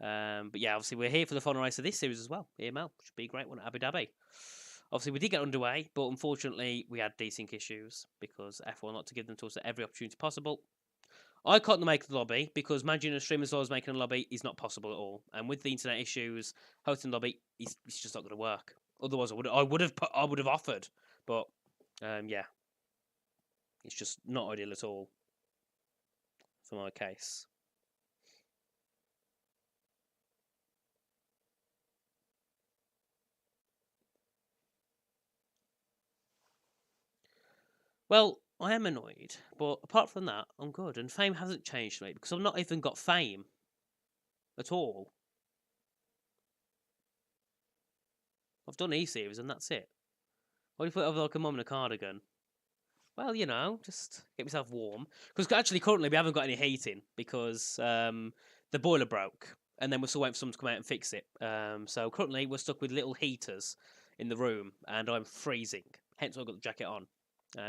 But yeah, obviously we're here for the final race of this series as well. EML, should be a great one at Abu Dhabi. Obviously we did get underway, but unfortunately we had desync issues because F1 like to give them to us at every opportunity possible. I can't make the lobby because managing a stream as well as making a lobby is not possible at all. And with the internet issues, hosting a lobby, it's just not going to work. Otherwise, I would have offered, but yeah, it's just not ideal at all for my case. Well, I am annoyed, but apart from that, I'm good. And fame hasn't changed me because I've not even got fame at all. I've done E-Series and that's it. What if I put over like a mum in a cardigan? Well, you know, just get myself warm. Because actually, currently, we haven't got any heating because the boiler broke. And then we're still waiting for someone to come out and fix it. So currently, we're stuck with little heaters in the room, and I'm freezing. Hence, I've got the jacket on,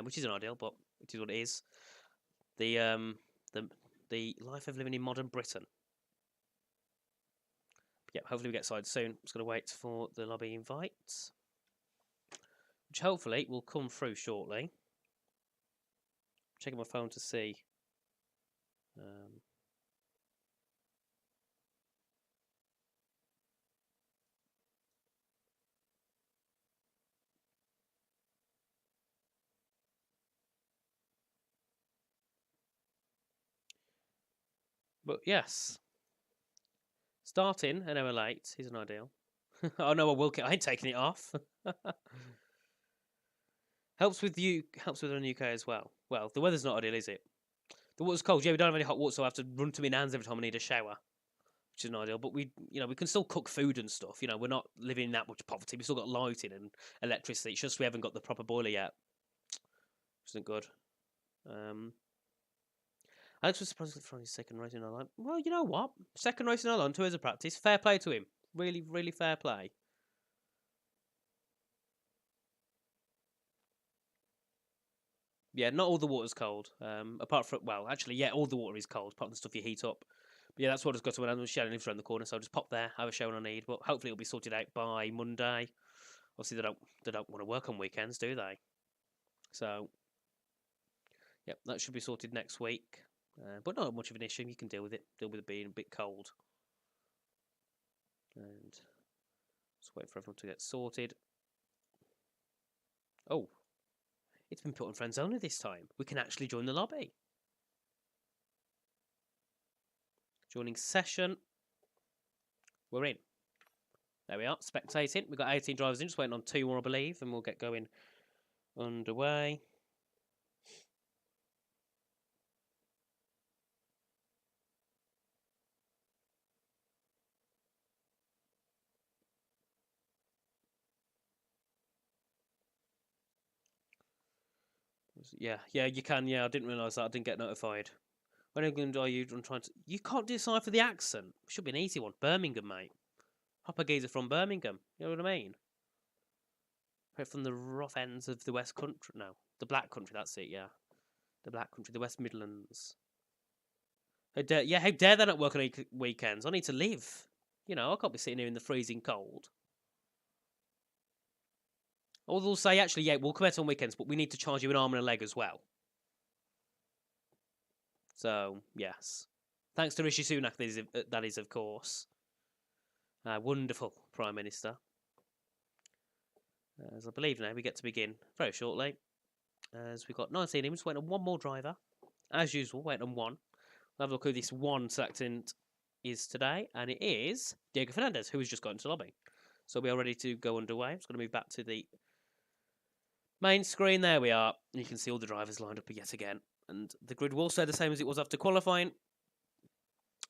which isn't ideal, but it is what it is. The the life of living in modern Britain. Yeah, hopefully we get started soon. I'm just going to wait for the lobby invite, which hopefully will come through shortly. Checking my phone to see. But yes, starting an hour late isn't ideal. Oh no, I ain't taking it off. Helps with on UK as well. Well, the weather's not ideal, is it? The water's cold. Yeah, we don't have any hot water, so I have to run to my hands every time I need a shower, which isn't ideal. But we can still cook food and stuff. You know, we're not living in that much poverty. We still got lighting and electricity. It's just we haven't got the proper boiler yet, which isn't good. Alex was surprised from his second race in Ireland. Well, you know what? Second race in Ireland, 2 years of practice. Fair play to him. Really, really fair play. Yeah, not all the water's cold. Apart from, well, actually, yeah, all the water is cold, apart from the stuff you heat up. But yeah, that's what I've got to when I'm sharing lives around the corner, so I'll just pop there, have a show when I need. But hopefully it'll be sorted out by Monday. Obviously, they don't want to work on weekends, do they? So, yep, that should be sorted next week. But not much of an issue. You can deal with it. Deal with it being a bit cold. And just wait for everyone to get sorted. Oh, it's been put on friends only this time. We can actually join the lobby. Joining session. We're in. There we are, spectating. We've got 18 drivers in, just waiting on 2 more, I believe, and we'll get going underway. Yeah, you can. Yeah, I didn't realise that. I didn't get notified. When in England are you trying to... You can't decipher the accent. Should be an easy one. Birmingham, mate. Papa geezer from Birmingham. You know what I mean? From the rough ends of the West Country. No, the Black Country, that's it, yeah. The Black Country, the West Midlands. How dare they not work on weekends? I need to live. You know, I can't be sitting here in the freezing cold. Or they'll say, actually, yeah, we'll come out on weekends, but we need to charge you an arm and a leg as well. So, yes. Thanks to Rishi Sunak, that is, of course. Wonderful Prime Minister. As I believe now, we get to begin very shortly. As we've got 19 in, just waiting on 1 more driver. As usual, waiting on 1. We'll have a look who this 1 selectant is today, and it is Diego Fernandez, who has just got into the lobby. So we are ready to go underway. I'm just going to move back to the main screen. There we are. You can see all the drivers lined up yet again. And the grid will stay the same as it was after qualifying.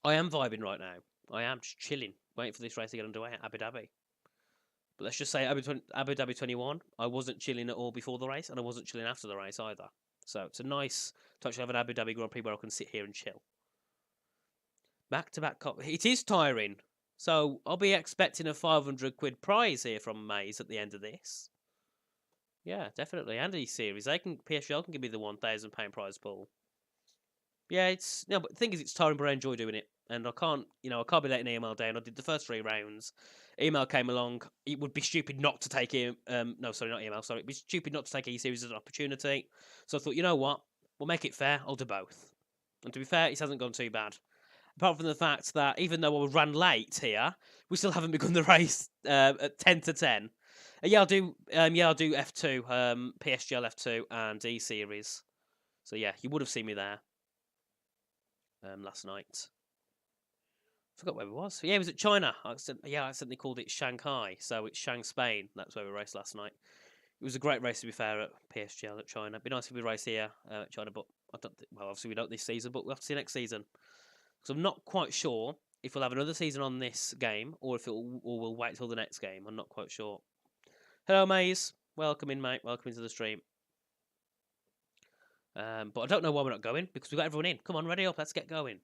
I am vibing right now. I am just chilling, waiting for this race to get underway at Abu Dhabi. But let's just say Abu Dhabi 21, I wasn't chilling at all before the race, and I wasn't chilling after the race either. So it's a nice to actually have an Abu Dhabi Grand Prix where I can sit here and chill. Back-to-back it is tiring. So I'll be expecting a 500 quid prize here from Maze at the end of this. Yeah, definitely. And E-Series. PSGL can give me the £1,000 prize pool. Yeah, but the thing is, it's tiring, but I enjoy doing it. And I can't be letting EML down. I did the first 3 rounds. EML came along. It would be stupid not to take him. No, sorry, not EML. Sorry, it'd be stupid not to take E-Series as an opportunity. So I thought, you know what? We'll make it fair. I'll do both. And to be fair, it hasn't gone too bad. Apart from the fact that even though I ran late here, we still haven't begun the race at 10 to 10. I'll do F2, PSGL F2 and E-Series. So yeah, you would have seen me there last night. Forgot where we was. Yeah, it was at China. I accidentally called it Shanghai, so it's Shang Spain. That's where we raced last night. It was a great race, to be fair, at PSGL at China. It'd be nice if we race here at China, but I don't think, well, obviously we don't this season, but we'll have to see next season. So I'm not quite sure if we'll have another season on this game or if we'll wait till the next game. I'm not quite sure. Hello, Maze. Welcome in, mate. Welcome into the stream. But I don't know why we're not going, because we've got everyone in. Come on, ready up, let's get going.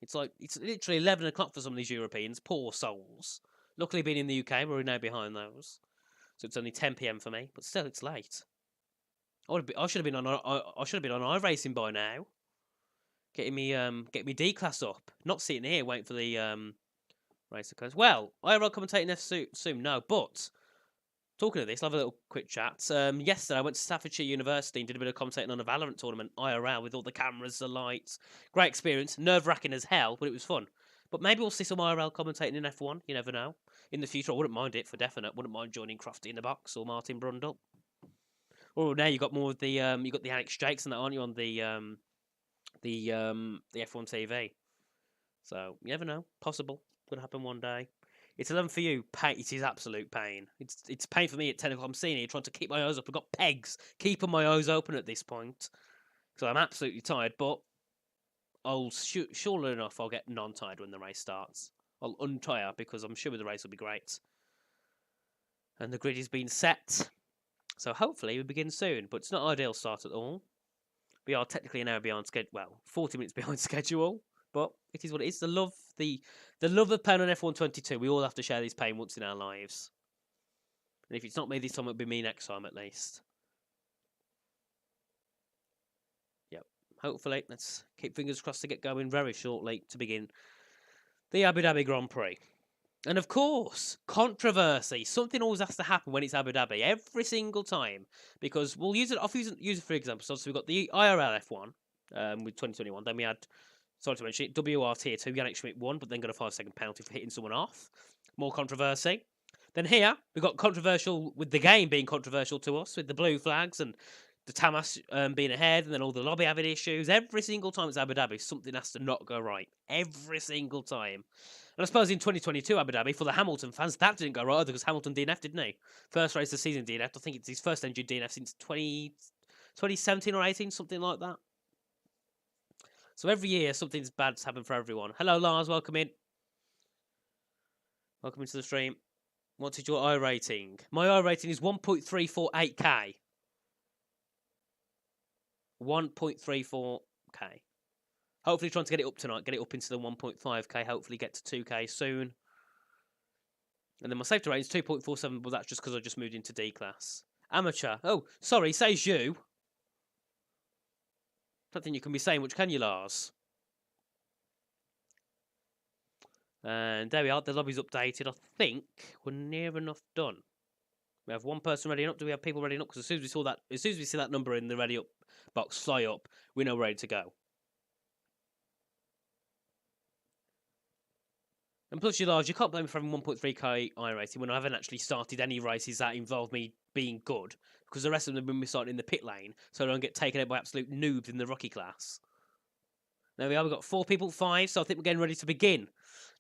It's literally 11 o'clock for some of these Europeans. Poor souls. Luckily, being in the UK, we're now behind those. So it's only 10 PM for me, but still, it's late. I should have been on iRacing by now. Getting me D class up. Not sitting here waiting for the race to close. Well, IRL commentating this soon. No, but talking of this, I'll have a little quick chat. Yesterday, I went to Staffordshire University and did a bit of commentating on a Valorant tournament, IRL, with all the cameras, the lights. Great experience. Nerve-wracking as hell, but it was fun. But maybe we'll see some IRL commentating in F1. You never know. In the future, I wouldn't mind it for definite. Wouldn't mind joining Crofty in the Box or Martin Brundle. Oh, now you got more of the you got the Alex Jakes and that, aren't you, on the F1 TV? So you never know. Possible. Could happen one day. It's 11 for you. Pain. It is absolute pain. It's pain for me at 10 o'clock. I'm sitting here trying to keep my eyes up. I've got pegs keeping my eyes open at this point. So I'm absolutely tired, but surely enough, I'll get non-tired when the race starts. I'll untire because I'm sure the race will be great. And the grid has been set. So hopefully we begin soon. But it's not ideal start at all. We are technically an hour behind schedule. Well, 40 minutes behind schedule. But it is what it is. The love of playing on F1 22. We all have to share this pain once in our lives. And if it's not me this time, it'll be me next time at least. Yep. Hopefully, let's keep fingers crossed to get going very shortly to begin the Abu Dhabi Grand Prix. And of course, controversy. Something always has to happen when it's Abu Dhabi every single time. Because we'll use it. I'll use it for example. So we've got the IRL F1 with 2021. Then we had, sorry to mention it, WR Tier 2. Yannick Schmidt won, but then got a 5-second penalty for hitting someone off. More controversy. Then here, we've got controversial with the game being controversial to us, with the blue flags and the Tamas being ahead, and then all the lobby having issues. Every single time it's Abu Dhabi, something has to not go right. Every single time. And I suppose in 2022 Abu Dhabi, for the Hamilton fans, that didn't go right either because Hamilton DNF'd, didn't he? First race of the season DNF'd. I think it's his first engine DNF since 2017 or 18, something like that. So every year, something's bad's happened for everyone. Hello, Lars. Welcome in. Welcome into the stream. What is your I rating? My I rating is 1.348k. 1.34k. Hopefully trying to get it up tonight. Get it up into the 1.5k. Hopefully get to 2k soon. And then my safety rating is 2.47, but that's just because I just moved into D class. Amateur. Oh, sorry, says you. Don't think you can be saying much, can you, Lars? And there we are. The lobby's updated. I think we're near enough done. We have one person ready up. Do we have people ready up? Because as soon as we see that number in the ready up box fly up, we know we're ready to go. And plus, you Lars, you can't blame me for having 1.3k I rating when I haven't actually started any races that involve me being good. Because the rest of them have been starting in the pit lane, so I don't get taken out by absolute noobs in the rookie class. There we are. We've got 4 people, 5, so I think we're getting ready to begin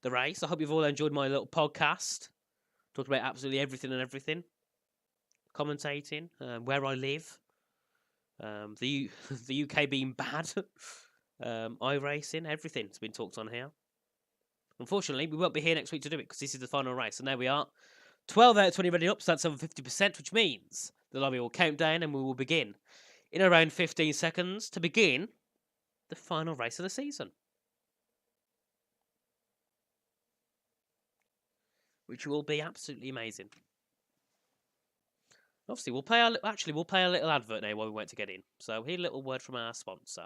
the race. I hope you've all enjoyed my little podcast. Talked about absolutely everything and everything. Commentating, where I live, the UK being bad, iRacing, everything's been talked on here. Unfortunately, we won't be here next week to do it because this is the final race. And there we are. 12 out of 20 ready up, so that's over 50%, which means the lobby will count down and we will begin in around 15 seconds to begin the final race of the season. Which will be absolutely amazing. Obviously, we'll play a little advert now while we wait to get in. So here a little word from our sponsor.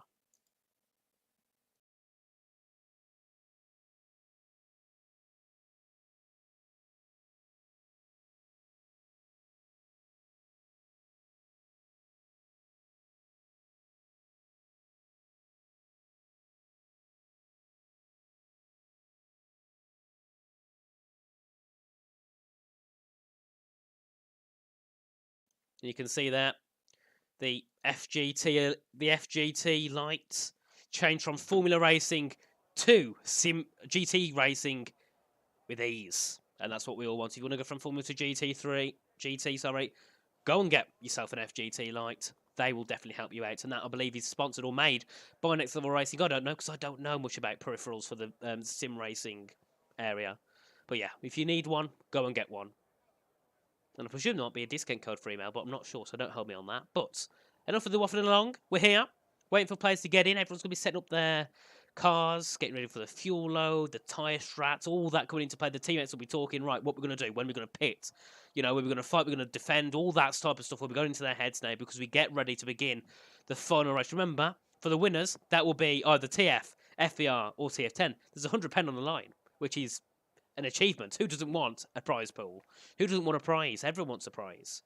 You can see there the FGT lights change from Formula Racing to GT Racing with ease, and that's what we all want. If you want to go from Formula to GT, go and get yourself an FGT light. They will definitely help you out. And that, I believe, is sponsored or made by Next Level Racing. I don't know, because I don't know much about peripherals for the sim racing area. But yeah, if you need one, go and get one. And I presume there might be a discount code for email, but I'm not sure, so don't hold me on that. But enough of the waffling along. We're here, waiting for players to get in. Everyone's going to be setting up their cars, getting ready for the fuel load, the tyre strats, all that coming into play. The teammates will be talking, right, what we're going to do, when we're going to pit, you know, when we're going to fight, we're going to defend, all that type of stuff will be going into their heads now because we get ready to begin the final race. Remember, for the winners, that will be either TF, FVR, or TF10. There's £100 on the line, which is an achievement. Who doesn't want a prize pool? Who doesn't want a prize? Everyone wants a prize.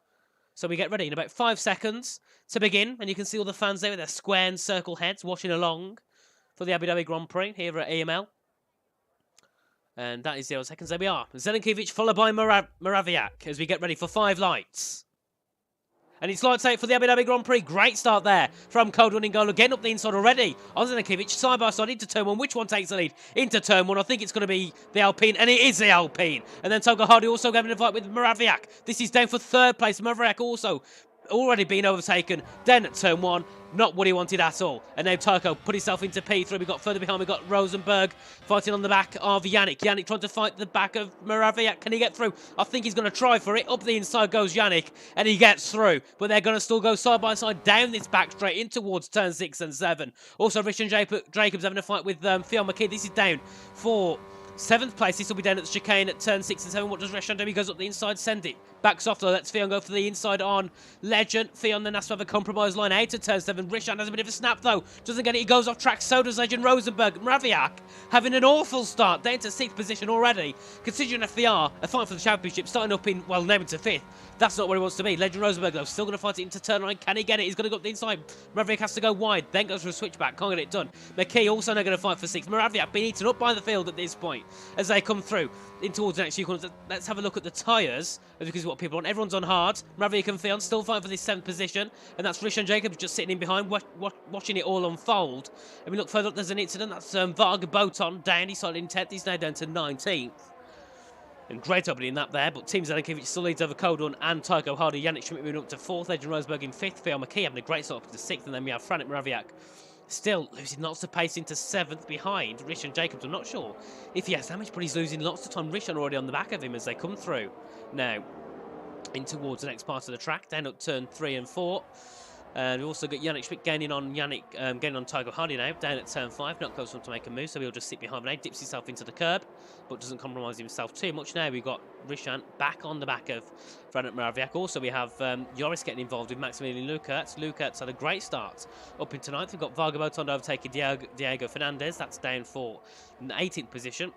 So we get ready in about 5 seconds to begin, and you can see all the fans there with their square and circle heads watching along for the Abu Dhabi Grand Prix here at EML. And that is 0 seconds. There we are. Zelenkiewicz followed by Moraviak as we get ready for 5 lights. And it's lights out for the Abu Dhabi Grand Prix. Great start there from Cold One N'Golo. Getting up the inside already on Zelenkiewicz. Side by side into turn 1. Which one takes the lead? Into turn 1. I think it's going to be the Alpine. And it is the Alpine. And then Togo Hardy also having a fight with Moraviak. This is down for 3rd place. Moraviak also already been overtaken. Then at turn 1. Not what he wanted at all. And now Tycho put himself into P3. We got further behind. We got Rosenberg fighting on the back of Yannick. Yannick trying to fight the back of Moraviak. Can he get through? I think he's going to try for it. Up the inside goes Yannick. And he gets through. But they're going to still go side by side down this back straight in towards turn 6 and 7. Also, Richard Jacobs having a fight with Fionn McKee. This is down for 7th place. This will be down at the chicane at turn 6 and 7. What does Reshan do? He goes up the inside, send it. Backs off though. Lets Fionn go for the inside on Legend. Fionn then has to have a compromise line out to turn 7. Rishan has a bit of a snap though. Doesn't get it. He goes off track. So does Legend Rosenberg. Moraviak having an awful start. Down to 6th position already. Considering FVR, a fight for the championship, starting up in, well, named to 5th. That's not where he wants to be. Legend Rosenberg though, still going to fight it into turn 9. Can he get it? He's going to go up the inside. Moraviak has to go wide. Then goes for a switchback. Can't get it done. McKee also now going to fight for 6th. Moraviak being eaten up by the field at this point as they come through in towards the next few corners. Let's have a look at the tyres because what people want. Everyone's on hard. Moraviak and Fionn still fighting for this 7th position, and that's Rishan Jacobs just sitting in behind, watching it all unfold. And we look further up, there's an incident. That's Varga Boton down. He started in 10th. He's now down to 19th. And great opening in that there, but Team Zelenkiewicz still leads over Cold One and Tycho Hardy. Yannick Schmidt moving up to 4th. Legend Rosenberg in 5th. Fionn McKee having a great start up to 6th, and then we have Franek Moraviak still losing lots of pace into 7th behind Rishan Jacobs. I'm not sure if he has damage, but he's losing lots of time. Rishan already on the back of him as they come through now in towards the next part of the track, down at turn 3 and 4. And we've also got Yannick Schmidt gaining on Tycho Hardy now, down at turn 5, not close enough to make a move, so he'll just sit behind now, dips himself into the curb, but doesn't compromise himself too much now. We've got Rishan back on the back of Franek Moraviak. Also, we have Joris getting involved with Maximilian Lukertz. Lukertz had a great start up into 9th. We've got Varga Boton overtaking Diego Fernandez. That's down for an 18th position.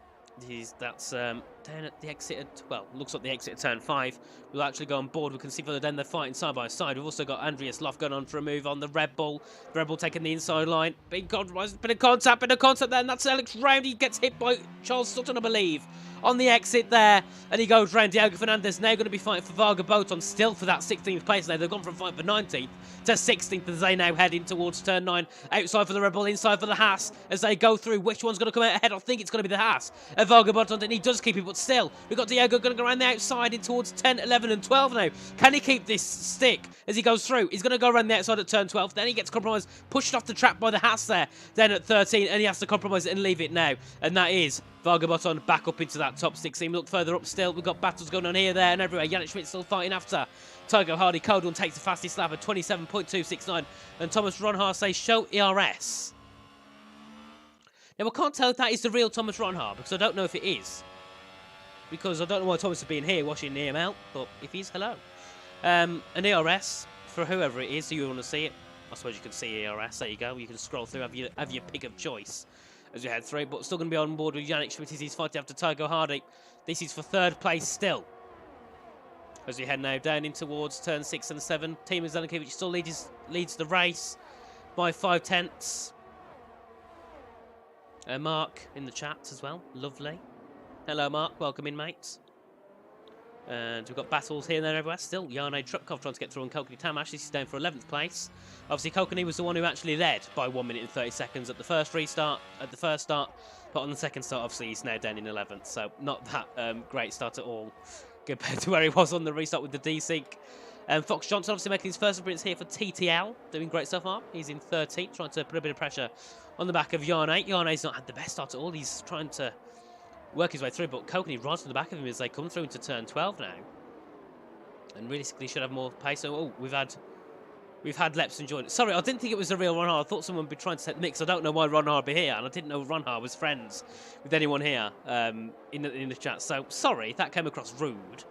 That's down at the exit at, well, looks like the exit at turn 5. We'll actually go on board. We can see further down they're fighting side by side. We've also got Andreas Loff going on for a move on the Red Bull. The Red Bull taking the inside line. Bit of contact there, and that's Alex Round. He gets hit by Charles Sutton, I believe, on the exit there, and he goes round. Diego Fernandez now going to be fighting for Varga Boton, still for that 16th place now. They've gone from fighting for 19th to 16th as they now head in towards turn 9. Outside for the Red Bull, inside for the Haas as they go through. Which one's going to come out ahead? I think it's going to be the Haas. Varga Boton, and he does keep it, but still, we've got Diego going to go around the outside in towards 10, 11 and 12 now. Can he keep this stick as he goes through? He's going to go around the outside at turn 12. Then he gets compromised, pushed off the track by the Haas there. Then at 13, and he has to compromise it and leave it now. And that is Varga Boton back up into that top 16. Look further up still. We've got battles going on here, there, and everywhere. Yannick Schmidt still fighting after Tycho Hardy. Cold One takes the fastest lap at 27.269. And Thomas Ronhar says, show ERS. Now, I can't tell if that is the real Thomas Ronhar, because I don't know if it is. Because I don't know why Thomas has been here watching EML, but if he's, hello. An ERS, for whoever it is, so you want to see it. I suppose you can see ERS, there you go. You can scroll through, have your pick of choice as you head through, but still going to be on board with Yannick Schmidt as he's fighting after Tycho Hardy. This is for 3rd place still. As we head now down in towards turn 6 and 7. Team Zelenkiewicz still leads the race by 5/10. Mark in the chat as well. Lovely. Hello, Mark. Welcome in, mates. And we've got battles here and there everywhere. Still, Jarno Trupkov trying to get through on Kokani Tamash. This is down for 11th place. Obviously, Kokani was the one who actually led by 1 minute and 30 seconds at the first restart, at the first start. But on the second start, obviously, he's now down in 11th. So, not that great start at all compared to where he was on the restart with the desync. Fox Johnson obviously making his first appearance here for TTL, doing great so far. He's in 13th, trying to put a bit of pressure on the back of Yarne. Yarne's not had the best start at all. He's trying to work his way through, but Kokanee rides to the back of him as they come through into turn 12 now. And realistically should have more pace. So, oh, we've had Lepson join. Sorry, I didn't think it was the real Ronhar. I thought someone would be trying to set the mix. I don't know why Ronhar would be here, and I didn't know Ronhar was friends with anyone here in the chat. So, sorry if that came across rude.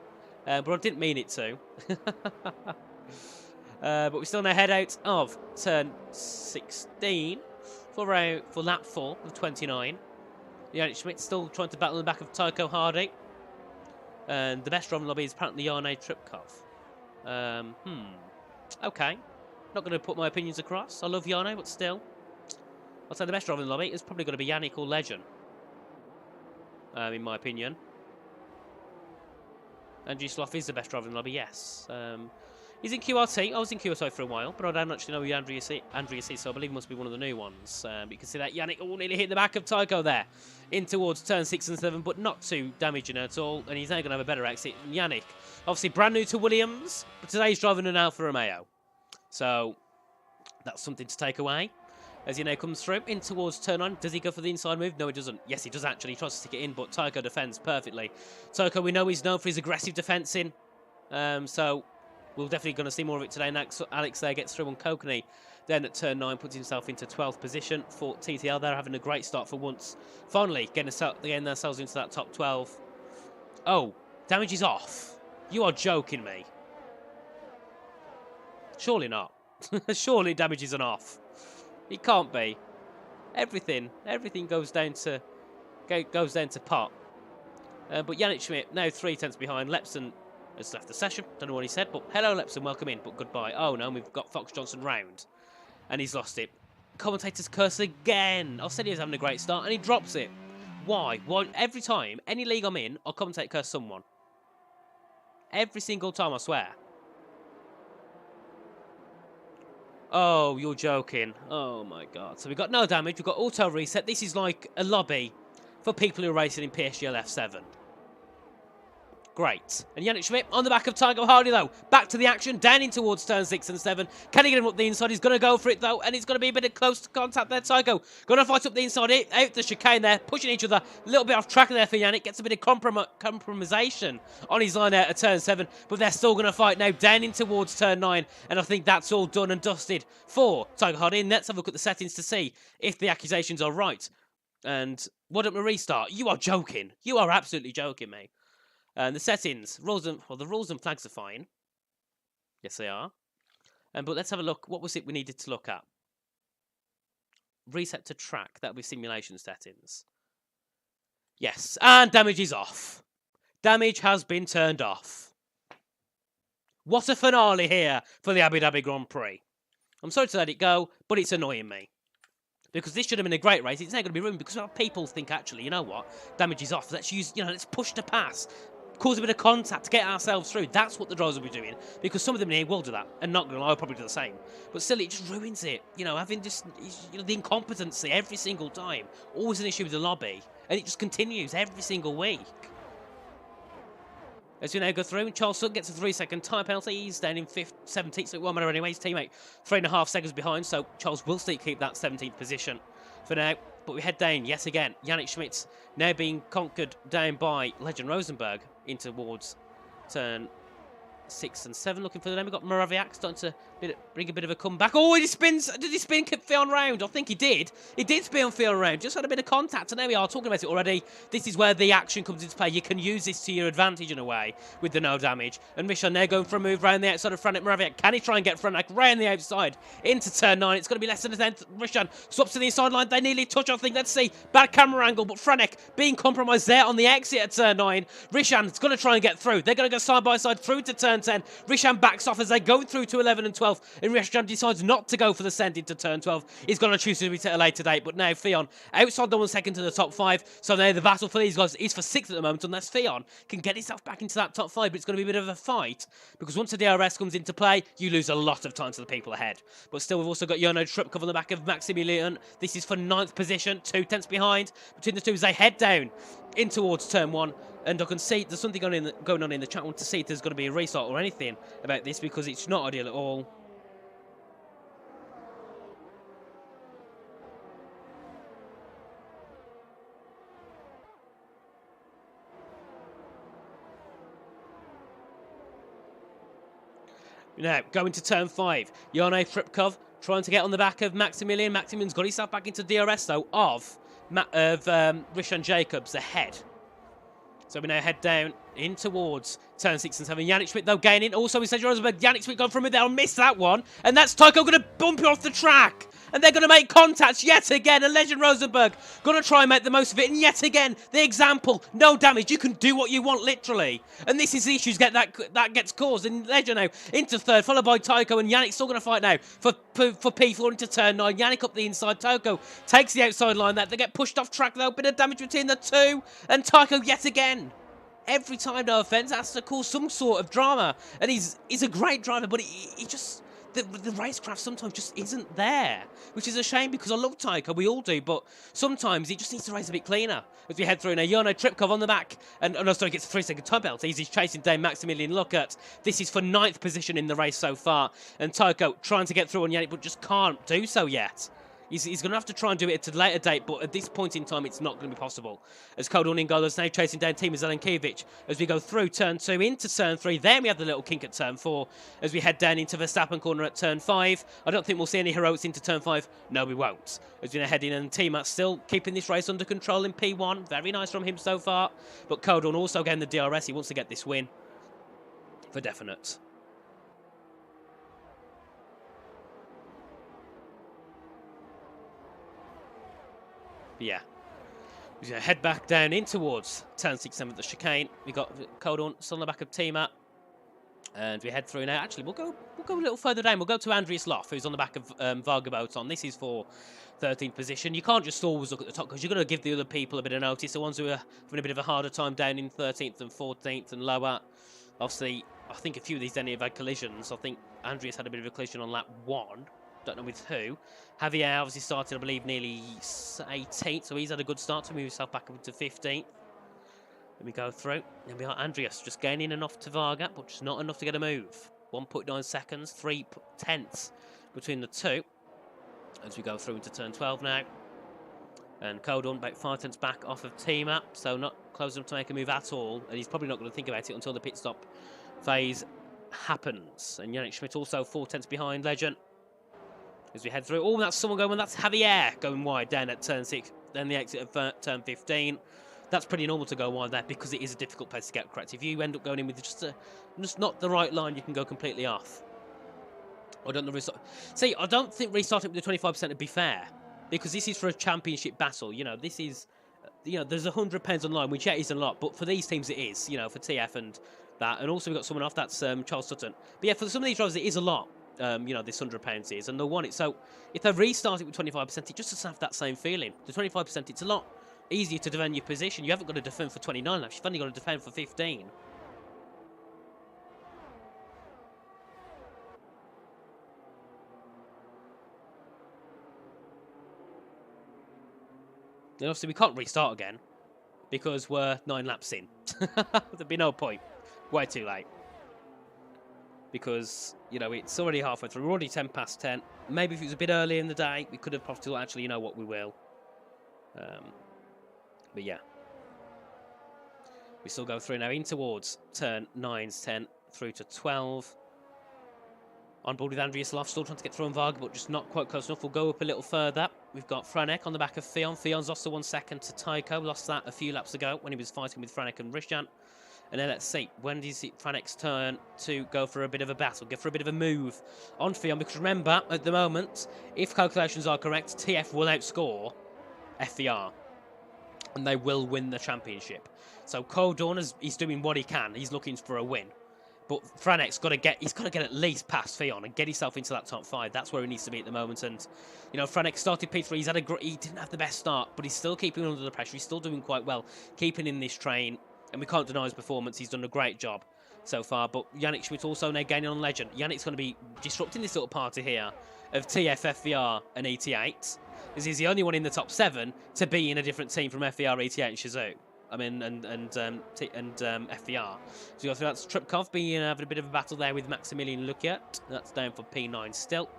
But I didn't mean it to. But we still know head out of turn 16 for lap 4 of 29. Yannick Schmidt still trying to battle in the back of Tycho Hardy. And the best driver in the lobby is apparently Yarne Tripkov. Okay. Not going to put my opinions across. I love Yarne, but still. I'll say the best driver in the lobby is probably going to be Yannick or Legend. In my opinion. Andrew Sloth is the best driver in the lobby, yes. He's in QRT. I was in QRT for a while, but I don't actually know who Andrea is, so I believe he must be one of the new ones. You can see that Yannick nearly hit the back of Tycho there, in towards turn 6 and 7, but not too damaging at all, and he's now going to have a better exit than Yannick. Obviously brand new to Williams, but today he's driving an Alfa Romeo. So, that's something to take away. As he now comes through, in towards turn 9. Does he go for the inside move? No, he doesn't. Yes, he does actually. He tries to stick it in, but Tycho defends perfectly. Tycho, we know he's known for his aggressive defensing. So, we're definitely going to see more of it today. And Alex there gets through on Kokanee. Then at turn 9, puts himself into 12th position for TTL. They're having a great start for once. Finally, getting themselves into that top 12. Oh, damage is off. You are joking me. Surely not. Surely damage isn't off. It can't be. Everything goes down to pot. But Yannick Schmidt now 3/10 behind. Lepson has left the session. Don't know what he said, but hello Lepson, welcome in, but goodbye. Oh no, we've got Fox Johnson round, and he's lost it. Commentator's curse again. I said he was having a great start, and he drops it. Why? Why? Every time, any league I'm in, I'll commentate curse someone. Every single time, I swear. Oh, you're joking. Oh my god. So we've got no damage, we've got auto reset. This is like a lobby for people who are racing in PSGL F7. Great. And Yannick Schmidt on the back of Tycho Hardy though. Back to the action, down in towards turn 6 and 7. Can he get him up the inside? He's going to go for it though, and it's going to be a bit of close contact there. Tycho going to fight up the inside, out the chicane there, pushing each other. A little bit off track there for Yannick. Gets a bit of compromisation on his line out at turn 7, but they're still going to fight now down in towards turn 9, and I think that's all done and dusted for Tycho Hardy. And let's have a look at the settings to see if the accusations are right. And why don't we restart? You are joking. You are absolutely joking, mate. And the settings, the rules and flags are fine. Yes, they are. But let's have a look. What was it we needed to look at? Reset to track. That'll be simulation settings. Yes, and damage is off. Damage has been turned off. What a finale here for the Abu Dhabi Grand Prix. I'm sorry to let it go, but it's annoying me. Because this should have been a great race. It's now going to be ruined because people think, actually, you know what? Damage is off. Let's use, let's push the pass. Cause a bit of contact to get ourselves through. That's what the drivers will be doing. Because some of them here will do that. And not going to lie, I'll probably do the same. But still, it just ruins it. Having just, the incompetency every single time. Always an issue with the lobby. And it just continues every single week. As we now go through, Charles Sutton gets a 3-second time penalty. He's down in 17th, so it won't matter anyway. His teammate 3.5 seconds behind, so Charles will still keep that 17th position for now. But we head down yet again. Yannick Schmidt now being conquered down by Legend Rosenberg in towards turn 6 and 7. Looking for the name. We've got Moraviak starting to bring a bit of a comeback. Oh, he spins. Did he spin Fion round? I think he did. He did spin Fion round. Just had a bit of contact. And there we are talking about it already. This is where the action comes into play. You can use this to your advantage in a way with the no damage. And Mishan there going for a move round the outside of Franek Moraviak. Can he try and get Franek round the outside into turn 9? It's going to be less than a 10th. Mishan swaps to the inside line. They nearly touch, I think. Let's see. Bad camera angle. But Franek being compromised there on the exit at turn 9. Rishan is going to try and get through. They're going to go side by side through to turn 10. Rishan backs off as they go through to 11 and 12. And Rishan decides not to go for the send into turn 12. He's going to choose to be at a later date. But now Fion outside the 1 second to the top 5. So now the battle for these guys is for 6th at the moment. Unless Fion can get himself back into that top 5. But it's going to be a bit of a fight. Because once the DRS comes into play, you lose a lot of time to the people ahead. But still, we've also got Jono Trupkov on the back of Maximilian. This is for 9th position. 2 tenths behind between the two as they head down in towards turn 1. And I can see there's something going on in the chat. I want to see if there's going to be a restart or anything about this, because it's not ideal at all. Now, going to turn 5. Jano Tripkov trying to get on the back of Maximilian. Maximilian's got himself back into DRS, though, of Rishan Jacobs ahead. So we now head down in towards turn 6 and 7. Yannick Schmidt, though, gaining. Also, we said Rosenberg. Yannick Schmidt gone from mid there and missed that one. And that's Tycho going to bump you off the track. And they're going to make contacts yet again. And Legend Rosenberg going to try and make the most of it. And yet again, the example, no damage. You can do what you want, literally. And this is the issues that gets caused. And Legend now into third, followed by Tycho. And Yannick still going to fight now for P4 into turn 9. Yannick up the inside. Tycho takes the outside line there. They get pushed off track, though. Bit of damage between the two. And Tycho yet again. Every time, no offence, has to cause some sort of drama. And he's a great driver, but he just... The racecraft sometimes just isn't there, which is a shame, because I love Tycho, we all do, but sometimes he just needs to race a bit cleaner. As we head through now, Jano Tripkov on the back, and no, sorry, gets a 3-second time penalty. He's chasing down Maximilian Luckert. This is for 9th position in the race so far, and Tycho trying to get through on Yannick, but just can't do so yet. He's going to have to try and do it at a later date, but at this point in time, it's not going to be possible. As Kodorn Ingola's now chasing down Timo Zelenkiewicz as we go through turn 2 into turn 3. Then we have the little kink at turn 4 as we head down into Verstappen corner at turn 5. I don't think we'll see any heroics into turn 5. No, we won't. As we head in, and Timo still keeping this race under control in P1. Very nice from him so far. But Kodorn also getting the DRS. He wants to get this win for definite. Yeah. We're going to head back down in towards turn 6, 7 of the chicane. We got Kodorn still on the back of Timo. And we head through now. Actually, we'll go a little further down. We'll go to Andreas Loff, who's on the back of Vargaboton. This is for 13th position. You can't just always look at the top, because you've got to give the other people a bit of notice. The ones who are having a bit of a harder time down in 13th and 14th and lower. Obviously, I think a few of these then have had collisions. I think Andreas had a bit of a collision on lap 1. Don't know with who. Javier obviously started, I believe, nearly 18th, so he's had a good start to move himself back up to 15th. Let me go through. Then we got Andreas just gaining enough to Varga, but just not enough to get a move. 1.9 seconds, 3 tenths between the two. As we go through into turn 12 now. And Kodorn about 5 tenths back off of Timo, so not close enough to make a move at all. And he's probably not going to think about it until the pit stop phase happens. And Yannick Schmidt also 4 tenths behind Legend. As we head through, oh, that's someone going, that's Javier going wide down at turn 6, then the exit of turn 15. That's pretty normal to go wide there, because it is a difficult place to get correct. If you end up going in with just not the right line, you can go completely off. I don't know. See, I don't think restarting with the 25% would be fair, because this is for a championship battle. You know, this is, you know, there's £100 on line, which isn't a lot, but for these teams it is. You know, for TF and that, and also we've got someone off. That's Charles Sutton. But yeah, for some of these drivers, it is a lot. You know, this £100 is, and they'll want it. So if they restart it with 25%, it just doesn't have that same feeling. The 25%, it's a lot easier to defend your position. You haven't got to defend for 29 laps. You've only got to defend for 15. And obviously, we can't restart again because we're 9 laps in. There'd be no point. Way too late. Because, you know, it's already halfway through. We're already 10 past 10. Maybe if it was a bit earlier in the day, we could have probably actually, you know what, we will. But yeah. We still go through now in towards turn 9, 10 through to 12. On board with Andreas Loff, still trying to get through on Varga, but just not quite close enough. We'll go up a little further. We've got Franek on the back of Fionn. Fionn's lost the 1 second to Tycho. Lost that a few laps ago when he was fighting with Franek and Rishan. And then let's see, when is it Franek's turn to go for a bit of a battle, go for a bit of a move on Fionn? Because remember, at the moment, if calculations are correct, TF will outscore FVR. And they will win the championship. So Kodorn is doing what he can. He's looking for a win. But Franek's got to get, he's got to get at least past Fionn and get himself into that top 5. That's where he needs to be at the moment. And, you know, Franek started P3. He's had he didn't have the best start, but he's still keeping under the pressure. He's still doing quite well, keeping in this train. And we can't deny his performance. He's done a great job so far. But Yannick Schmidt also now gaining on Legend. Yannick's going to be disrupting this little party here of TF, FVR and ET8. Because he's the only one in the top 7 to be in a different team from FVR, ET8 and Shazoo. I mean, and FVR. So that's Tripkov being having a bit of a battle there with Maximilian Lukiat. That's down for P9 still.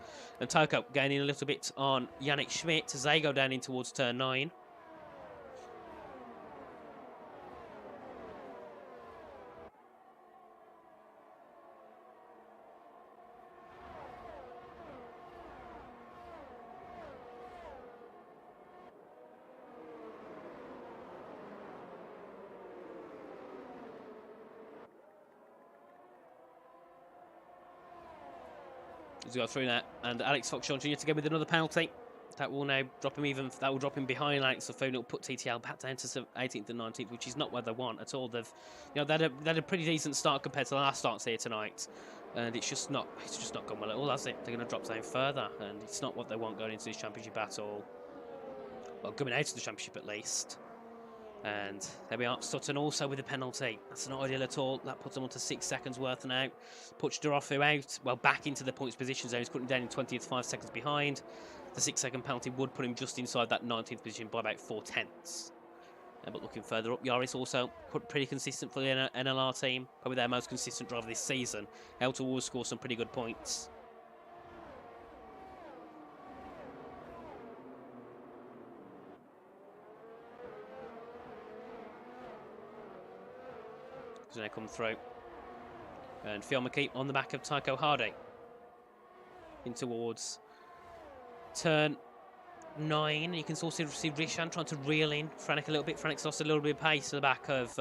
And Toko gaining a little bit on Yannick Schmidt as they go down in towards turn 9. He's got through that, and Alex Foxshire Jr. to go with another penalty. That will now drop him even. That will drop him behind Alex Lafone. It'll put TTL back down to 18th and 19th, which is not where they want at all. They've, they had a pretty decent start compared to the last starts here tonight, and it's just not gone well at all, has it? They're going to drop down further, and it's not what they want going into this championship at all. Well, coming out of the championship at least. And there we are, Sutton also with a penalty. That's not ideal at all. That puts them on to 6 seconds worth now. Puts Dorofu out, well, back into the points position zone. He's putting down in 20th, 5 seconds behind. The 6-second penalty would put him just inside that 19th position by about 4/10. But looking further up, Yaris also pretty consistent for the NLR team. Probably their most consistent driver this season. Able to always score some pretty good points. So they come through. And Phil McKee on the back of Tycho Hardy. In towards turn 9. You can sort of see Rishan trying to reel in Franek a little bit. Franek's lost a little bit of pace to the back of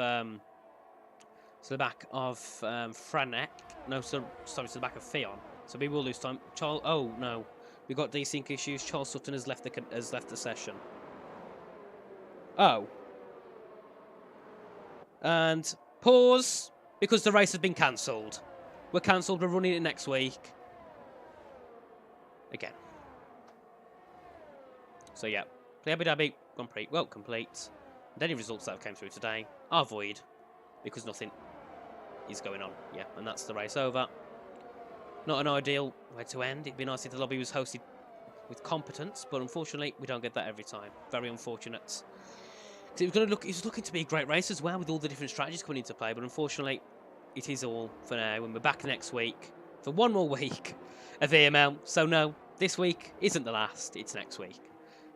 Franek. No, sorry, to the back of Theon. So we will lose time. Charles, oh no, we've got desync issues. Charles Sutton has left the session. Oh. And pause, because the race has been cancelled. We're cancelled, we're running it next week. Again. So yeah, the Abu Dhabi Grand Prix, well, complete. And any results that have come through today are void, because nothing is going on. Yeah, and that's the race over. Not an ideal way to end. It'd be nice if the lobby was hosted with competence, but unfortunately, we don't get that every time. Very unfortunate. It was looking to be a great race as well, with all the different strategies coming into play, but unfortunately, it is all for now, and we're back next week for one more week of EML. So no, this week isn't the last, it's next week.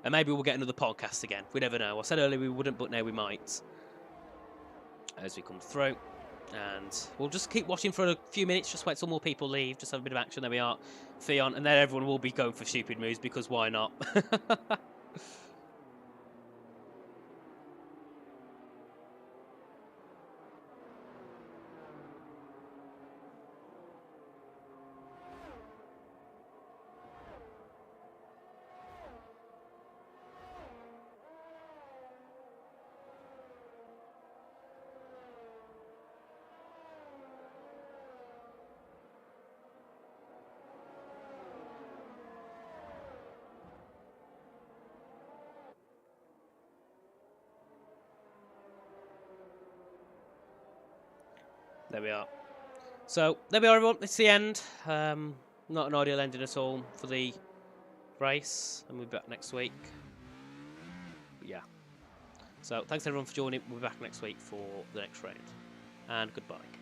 And maybe we'll get another podcast again. We never know. I said earlier we wouldn't, but now we might. As we come through. And we'll just keep watching for a few minutes, just wait till more people leave, just have a bit of action. There we are, Theon, and then everyone will be going for stupid moves, because why not? There we are. So, there we are, everyone. It's the end. Not an ideal ending at all for the race. And we'll be back next week. But yeah. So, thanks everyone for joining. We'll be back next week for the next round. And goodbye.